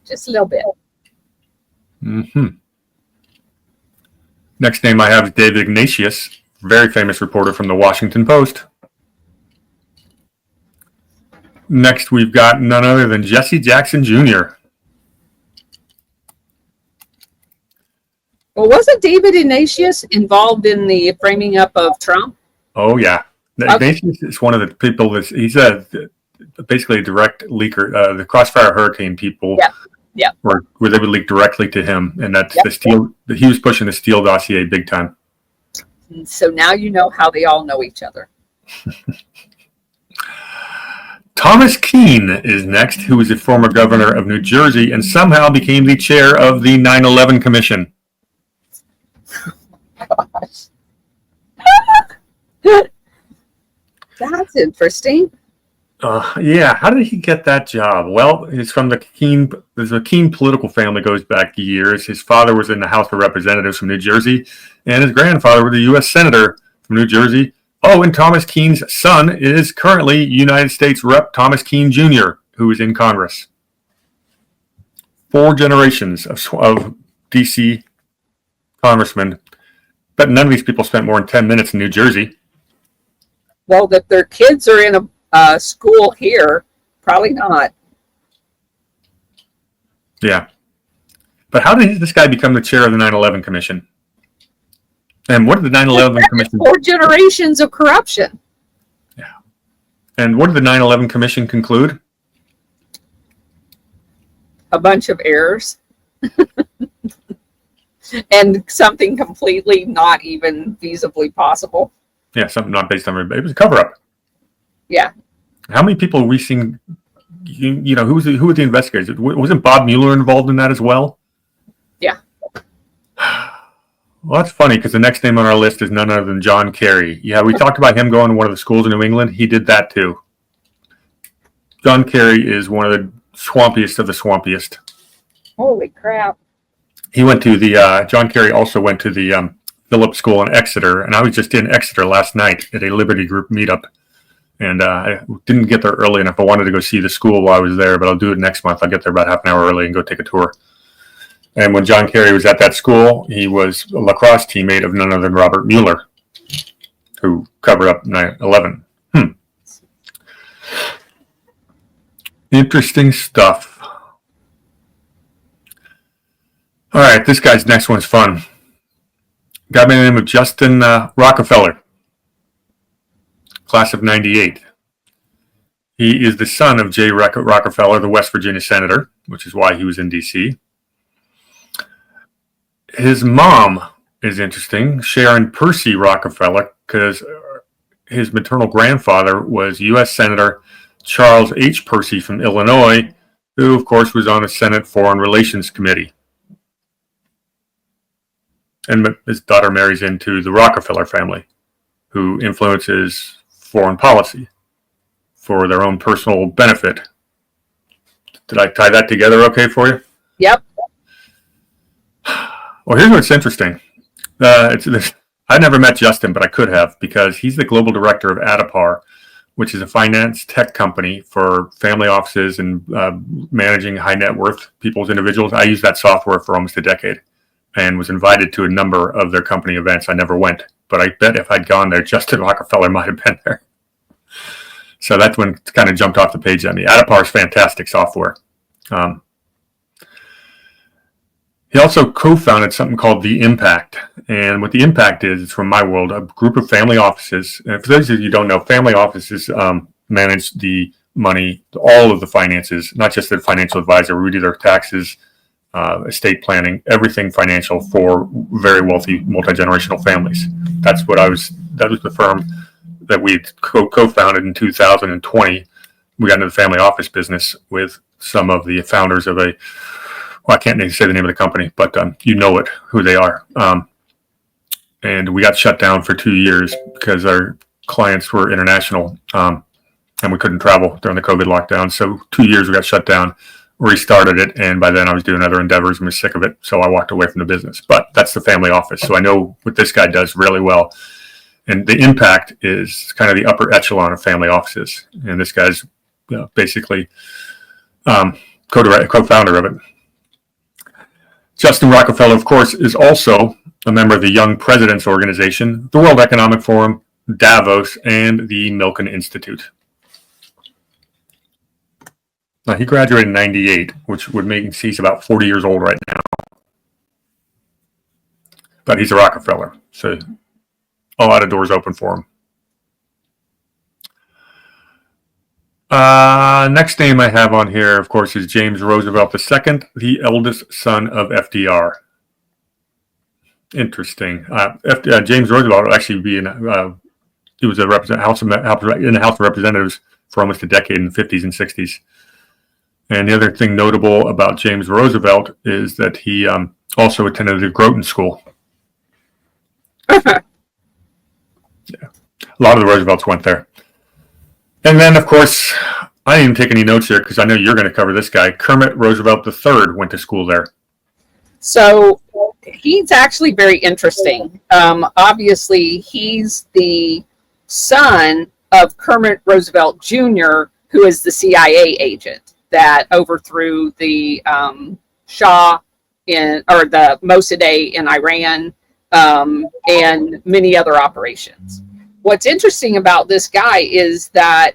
Just a little bit. Mm-hmm. Next name I have is David Ignatius, very famous reporter from the Washington Post. Next, we've got none other than Jesse Jackson Jr. Well, wasn't David Ignatius involved in the framing up of Trump? Oh, yeah. Okay. Ignatius is one of the people he's basically a direct leaker, the Crossfire Hurricane people. Yeah. Where they would leak directly to him, and that's the Steele. He was pushing the Steele dossier big time. And so now you know how they all know each other. Thomas Keene is next, who was a former governor of New Jersey and somehow became the chair of the 9/11 Commission. Gosh. That's interesting. Yeah, how did he get that job? Well, he's from there's a Keene political family goes back years. His father was in the House of Representatives from New Jersey, and his grandfather was the U.S. Senator from New Jersey. Oh, and Thomas Keene's son is currently United States Rep. Thomas Keene Jr., who is in Congress. 4 generations of D.C. congressmen, but none of these people spent more than 10 minutes in New Jersey. Well, if their kids are in a school here, probably not. Yeah. But how did this guy become the chair of the 9/11 Commission? And what did the 9/11 Commission... 4 generations of corruption. Yeah. And what did the 9/11 Commission conclude? A bunch of errors. And something completely not even feasibly possible. Yeah, something not based on... It was a cover-up. Yeah. How many people we seen, who were the investigators? Wasn't Bob Mueller involved in that as well? Yeah. Well, that's funny because the next name on our list is none other than John Kerry. Yeah, we talked about him going to one of the schools in New England. He did that too. John Kerry is one of the swampiest of the swampiest. Holy crap. He went to John Kerry also went to the Phillips School in Exeter, and I was just in Exeter last night at a Liberty Group meetup, and I didn't get there early enough. I wanted to go see the school while I was there, but I'll do it next month. I'll get there about half an hour early and go take a tour. And when John Kerry was at that school, he was a lacrosse teammate of none other than Robert Mueller, who covered up 9/11. Interesting stuff. All right, this guy's next one's fun. Guy by the name of Justin Rockefeller, class of 98. He is the son of J. Rockefeller, the West Virginia senator, which is why he was in D.C. His mom is interesting, Sharon Percy Rockefeller, because his maternal grandfather was U.S. Senator Charles H. Percy from Illinois, who, of course, was on the Senate Foreign Relations Committee. And his daughter marries into the Rockefeller family, who influences foreign policy for their own personal benefit. Did I tie that together okay for you? Yep. Well, here's what's interesting. I never met Justin, but I could have, because he's the global director of Adipar, which is a finance tech company for family offices and managing high net worth people's individuals. I used that software for almost a decade and was invited to a number of their company events. I never went, but I bet if I'd gone there, Justin Rockefeller might have been there. So that's when it kind of jumped off the page on me. Adipar is fantastic software. He also co-founded something called The Impact. And what The Impact is, it's from my world, a group of family offices. And for those of you who don't know, family offices manage the money, all of the finances, not just the financial advisor. We do their taxes, estate planning, everything financial for very wealthy multi-generational families. That was the firm that we co-founded in 2020. We got into the family office business with some of the founders of I can't say the name of the company, but you know who they are. And we got shut down for 2 years because our clients were international and we couldn't travel during the COVID lockdown. So 2 years we got shut down, restarted it. And by then I was doing other endeavors and was sick of it. So I walked away from the business. But that's the family office. So I know what this guy does really well. And The Impact is kind of the upper echelon of family offices. And this guy's basically co-founder of it. Justin Rockefeller, of course, is also a member of the Young Presidents Organization, the World Economic Forum, Davos, and the Milken Institute. Now, he graduated in 98, which would make he's about 40 years old right now. But he's a Rockefeller, so a lot of doors open for him. Next name I have on here, of course, is James Roosevelt II, the eldest son of FDR. Interesting. James Roosevelt would actually be he was in the House of Representatives for almost a decade in the 50s and 60s. And the other thing notable about James Roosevelt is that he also attended the Groton School. Yeah. A lot of the Roosevelts went there. And then, of course, I didn't even take any notes here because I know you're going to cover this guy. Kermit Roosevelt III went to school there. So he's actually very interesting. Obviously, he's the son of Kermit Roosevelt Jr., who is the CIA agent that overthrew the Shah the Mossadegh in Iran and many other operations. What's interesting about this guy is that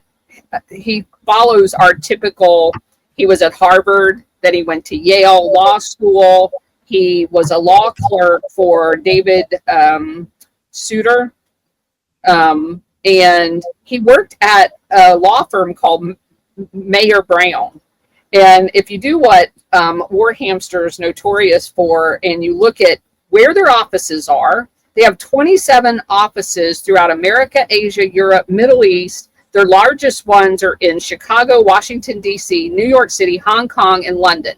he follows our typical, he was at Harvard, then he went to Yale Law School. He was a law clerk for David Souter. And he worked at a law firm called Mayer Brown. And if you do what War Hamster is notorious for, and you look at where their offices are, they have 27 offices throughout America, Asia, Europe, Middle East. Their largest ones are in Chicago, Washington, D.C., New York City, Hong Kong, and London,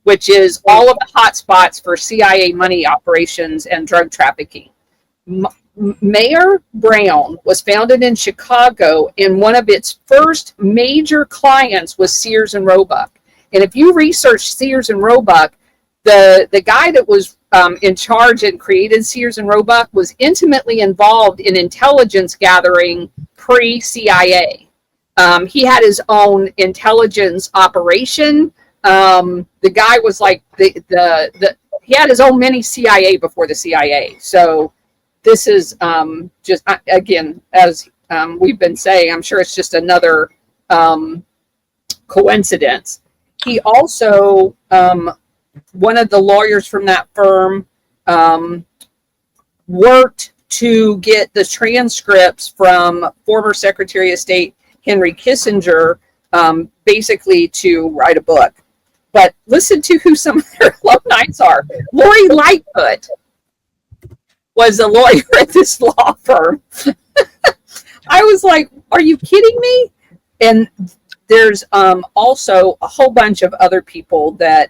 which is all of the hotspots for CIA money operations and drug trafficking. Mayer Brown was founded in Chicago, and one of its first major clients was Sears and Roebuck. And if you research Sears and Roebuck, the guy that was in charge and created Sears and Roebuck, was intimately involved in intelligence gathering pre-CIA. He had his own intelligence operation. The guy was like he had his own mini CIA before the CIA. So this is just, again, as we've been saying, I'm sure it's just another coincidence. He also, one of the lawyers from that firm, worked to get the transcripts from former Secretary of State Henry Kissinger, basically to write a book. But listen to who some of their alumni are. Lori Lightfoot was a lawyer at this law firm. I was like, are you kidding me? And there's also a whole bunch of other people that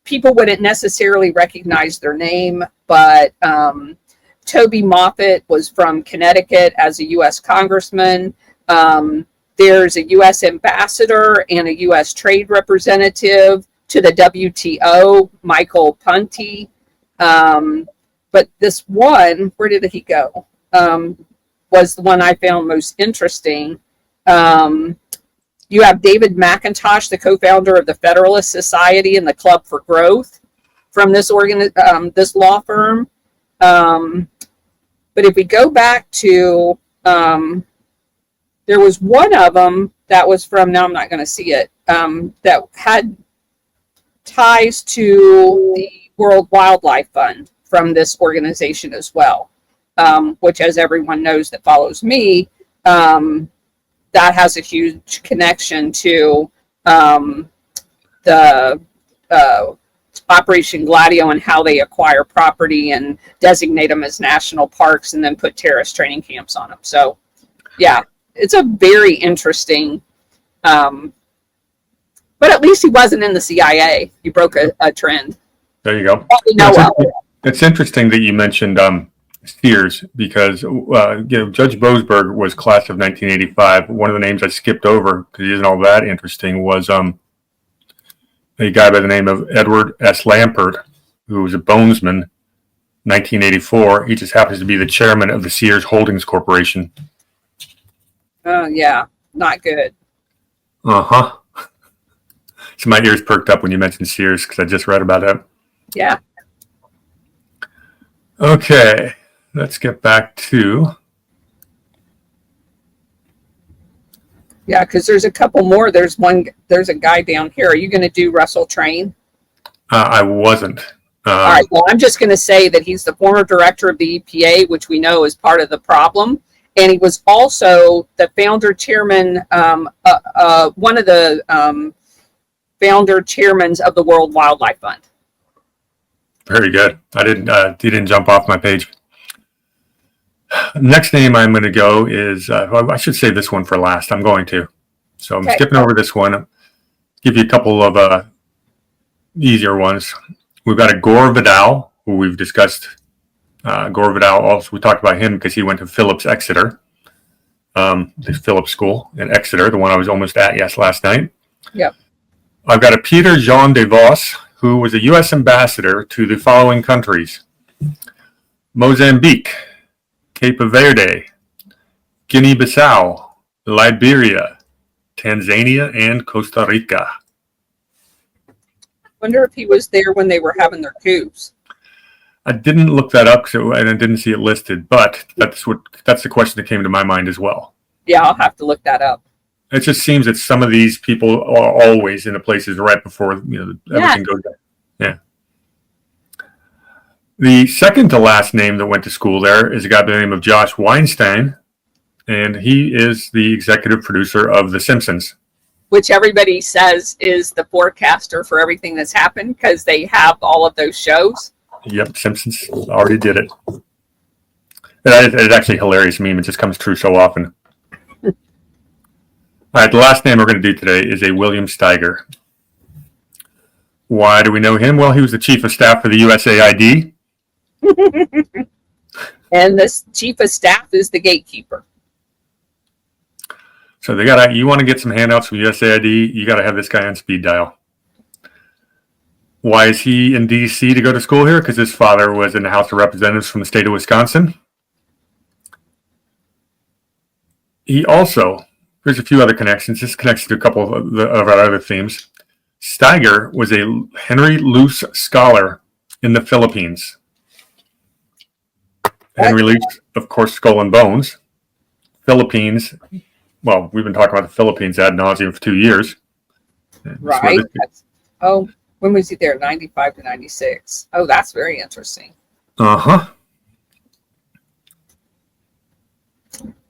people wouldn't necessarily recognize their name, but Toby Moffett was from Connecticut as a U.S. congressman. There's a U.S. ambassador and a U.S. trade representative to the WTO, Michael Punty. But this one, where did he go? Was the one I found most interesting. You have David McIntosh, the co-founder of the Federalist Society and the Club for Growth, from this this law firm. But if we go back to, there was one of them that was from, now I'm not going to see it, that had ties to the World Wildlife Fund from this organization as well, which, as everyone knows that follows me, that has a huge connection to the Operation Gladio and how they acquire property and designate them as national parks and then put terrorist training camps on them. So, yeah, it's a very interesting, but at least he wasn't in the CIA. He broke a trend. There you go. It's interesting that you mentioned Sears, because Judge Boasberg was class of 1985. One of the names I skipped over because he isn't all that interesting was a guy by the name of Edward S. Lampert, who was a bonesman, 1984. He just happens to be the chairman of the Sears Holdings Corporation. Oh, yeah, not good. Uh-huh. So my ears perked up when you mentioned Sears because I just read about it. Yeah. Okay, let's get back to... Yeah, because there's a couple more. There's a guy down here. Are you going to do Russell Train? I wasn't. All right, well, I'm just going to say that he's the former director of the EPA, which we know is part of the problem. And he was also the founder chairman, one of the founder chairmans of the World Wildlife Fund. Very good. He didn't jump off my page. Next name I'm going to go is, I should save this one for last. I'm going to. So I'm skipping over this one. Give you a couple of easier ones. We've got a Gore Vidal, who we've discussed. Gore Vidal, also, we talked about him because he went to Phillips Exeter, the Phillips School in Exeter, the one I was almost at last night. Yep. I've got a Peter Jean de Vos, who was a U.S. ambassador to the following countries: Mozambique, Cape Verde, Guinea-Bissau, Liberia, Tanzania, and Costa Rica. Wonder if he was there when they were having their coups. I didn't look that up, and I didn't see it listed, but that's the question that came to my mind as well. Yeah, I'll have to look that up. It just seems that some of these people are always in the places right before everything goes down. Yeah. The second to last name that went to school there is a guy by the name of Josh Weinstein, and he is the executive producer of The Simpsons. Which everybody says is the forecaster for everything that's happened because they have all of those shows. Yep, Simpsons already did it. It's actually a hilarious meme. It just comes true so often. All right, the last name we're going to do today is a William Steiger. Why do we know him? Well, he was the chief of staff for the USAID. And the chief of staff is the gatekeeper. So you want to get some handouts from USAID, you got to have this guy on speed dial. Why is he in D.C. to go to school here? Because his father was in the House of Representatives from the state of Wisconsin. He also, there's a few other connections. This connects to a couple of our other themes. Steiger was a Henry Luce Scholar in the Philippines. Henry Luce, of course, Skull and Bones. Philippines, well, we've been talking about the Philippines ad nauseum for 2 years. Right. Oh, when was he there? 95 to 96. Oh, that's very interesting. Uh-huh.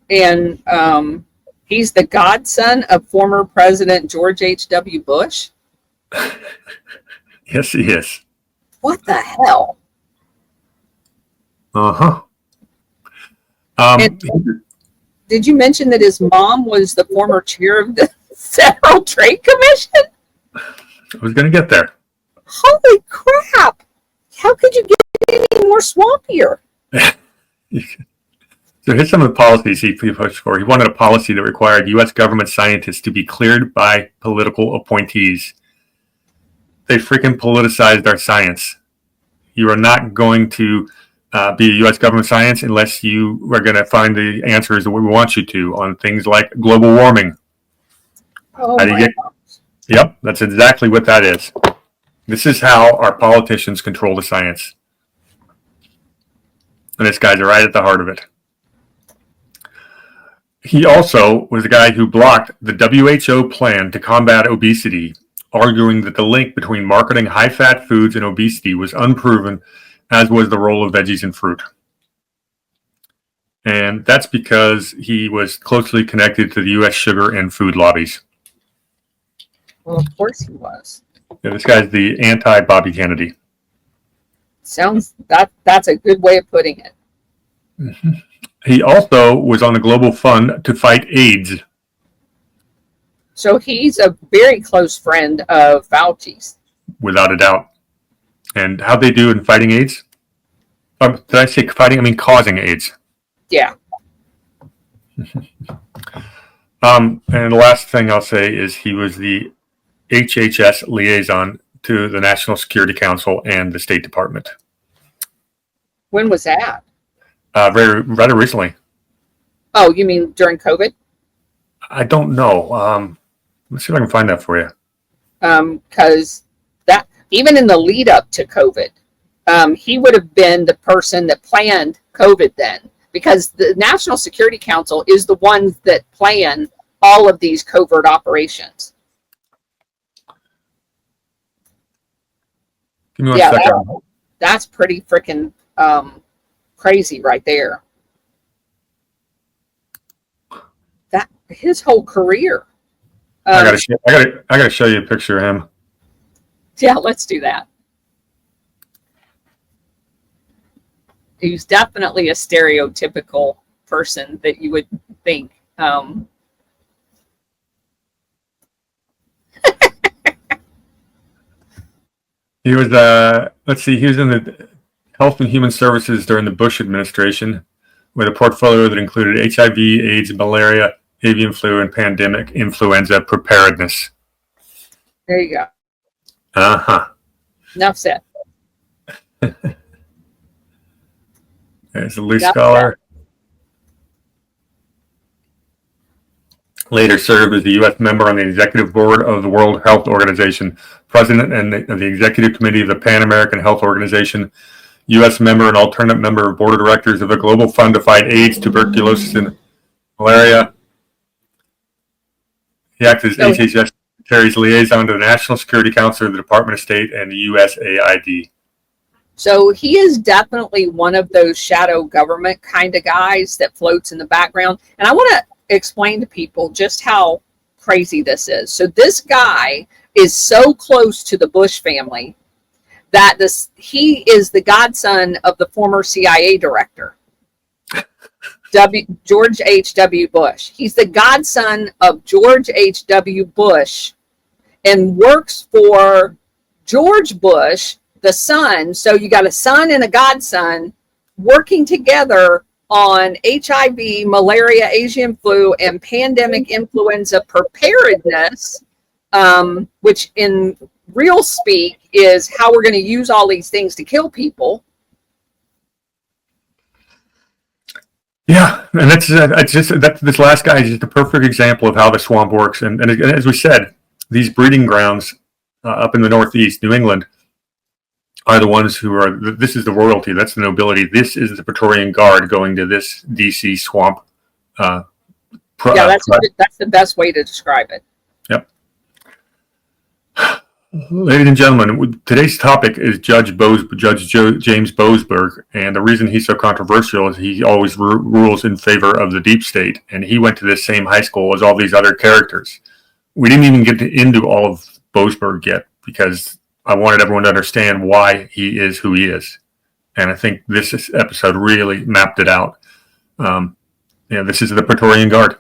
And he's the godson of former President George H.W. Bush. Yes, he is. What the hell? Uh-huh. Did you mention that his mom was the former chair of the Federal Trade Commission? I was going to get there. Holy crap! How could you get any more swampier? So here's some of the policies he pushed for. He wanted a policy that required U.S. government scientists to be cleared by political appointees. They freaking politicized our science. You are not going to be a U.S. government science unless you are going to find the answers that we want you to on things like global warming. Oh my gosh. Yep, that's exactly what that is. This is how our politicians control the science. And this guy's right at the heart of it. He also was the guy who blocked the WHO plan to combat obesity, arguing that the link between marketing high-fat foods and obesity was unproven, as was the role of veggies and fruit. And that's because he was closely connected to the U.S. sugar and food lobbies. Well, of course he was. Yeah, this guy's the anti-Bobby Kennedy. That's a good way of putting it. Mm-hmm. He also was on the Global Fund to fight AIDS. So he's a very close friend of Fauci's. Without a doubt. And how'd they do in fighting AIDS? Did I say fighting? I mean causing AIDS. Yeah. And the last thing I'll say is he was the HHS liaison to the National Security Council and the State Department. When was that? Rather recently. Oh, you mean during COVID? I don't know. Let's see if I can find that for you. Because that even in the lead up to COVID, he would have been the person that planned COVID then, because the National Security Council is the ones that plan all of these covert operations. Give me one second. That's pretty freaking crazy right there. That his whole career. I gotta show you a picture of him. Yeah, let's do that. He's definitely a stereotypical person that you would think. He was he was in the Health and Human Services during the Bush administration with a portfolio that included HIV, AIDS, malaria, avian flu, and pandemic influenza preparedness. There you go. Uh-huh. Enough said. There's a Luce Scholar. Later served as the U.S. member on the executive board of the World Health Organization, president of the executive committee of the Pan American Health Organization, U.S. member and alternate member of board of directors of the Global Fund to fight AIDS, tuberculosis, and malaria. He acts as HHS Secretary's liaison to the National Security Council of the Department of State and the USAID. So he is definitely one of those shadow government kind of guys that floats in the background. And I want to explain to people just how crazy this is. So this guy is so close to the Bush family that he is the godson of the former CIA director, George H.W. Bush. He's the godson of George H.W. Bush and works for George Bush, the son. So you got a son and a godson working together on HIV, malaria, avian flu, and pandemic influenza preparedness, which in real speak is how we're going to use all these things to kill people. Yeah, and this last guy is just a perfect example of how the swamp works. And as we said, these breeding grounds up in the Northeast, New England, are the ones who are. This is the royalty. That's the nobility. This is the Praetorian Guard going to this DC swamp. That's the best way to describe it. Yep. Ladies and gentlemen, today's topic is James Boasberg, and the reason he's so controversial is he always rules in favor of the deep state, and he went to this same high school as all these other characters. We didn't even get into all of Boasberg yet because I wanted everyone to understand why he is who he is, and I think this episode really mapped it out. This is the Praetorian Guard.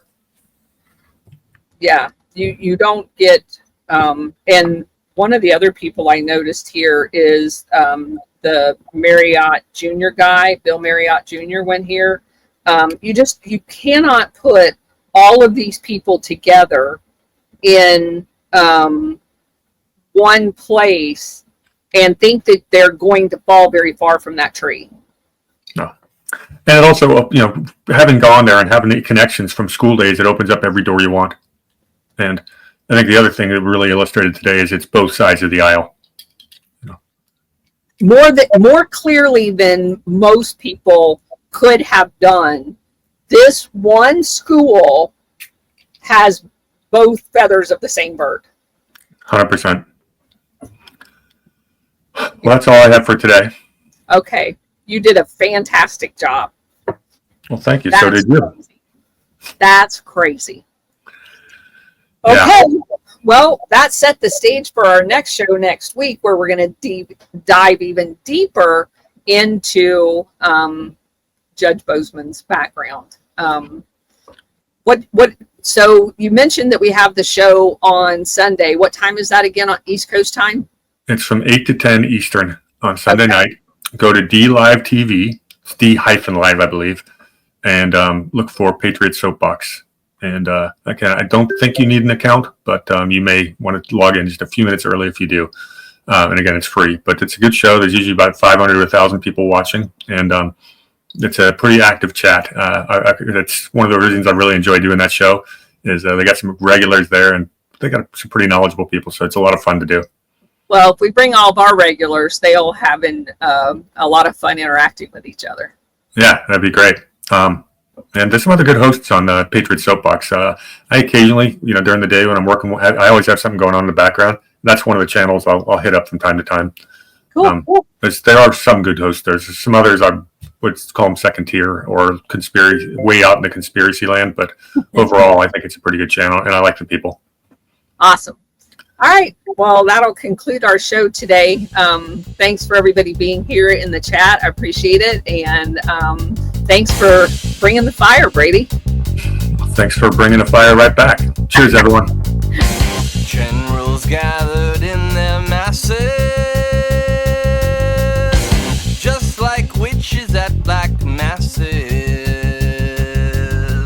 Yeah, you don't get and one of the other people I noticed here is the Marriott Jr. guy, Bill Marriott Jr. went here. You cannot put all of these people together in one place and think that they're going to fall very far from that tree. No. And it also, having gone there and having the connections from school days, it opens up every door you want. And I think the other thing that really illustrated today is it's both sides of the aisle. More clearly than most people could have done. This one school has both feathers of the same bird. 100%. Well, that's all I have for today. Okay. You did a fantastic job. Well, thank you. So did you. Crazy. That's crazy. Okay, Yeah. Well, that set the stage for our next show next week, where we're going to dive even deeper into Judge Boasman's background. So you mentioned that we have the show on Sunday. What time is that again on East Coast time? It's from 8 to 10 Eastern on Sunday night. Go to D-Live TV. It's D-Live, I believe, and look for Patriot Soapbox. And again, I don't think you need an account, but you may want to log in just a few minutes early if you do. And again, it's free, but it's a good show. There's usually about 500 to 1,000 people watching, and it's a pretty active chat. That's one of the reasons I really enjoy doing that show is they got some regulars there, and they got some pretty knowledgeable people, so it's a lot of fun to do. Well, if we bring all of our regulars, they'll have a lot of fun interacting with each other. Yeah, that'd be great. And there's some other good hosts on Patriot Soapbox. I occasionally, during the day when I'm working, I always have something going on in the background. That's one of the channels I'll hit up from time to time. Cool. There are some good hosts. There's some others I would call them second tier or conspiracy, way out in the conspiracy land. But overall, I think it's a pretty good channel, and I like the people. Awesome. All right. Well, that'll conclude our show today. Thanks for everybody being here in the chat. I appreciate it. And thanks for bringing the fire, Brady. Thanks for bringing the fire right back. Cheers, everyone. Generals gather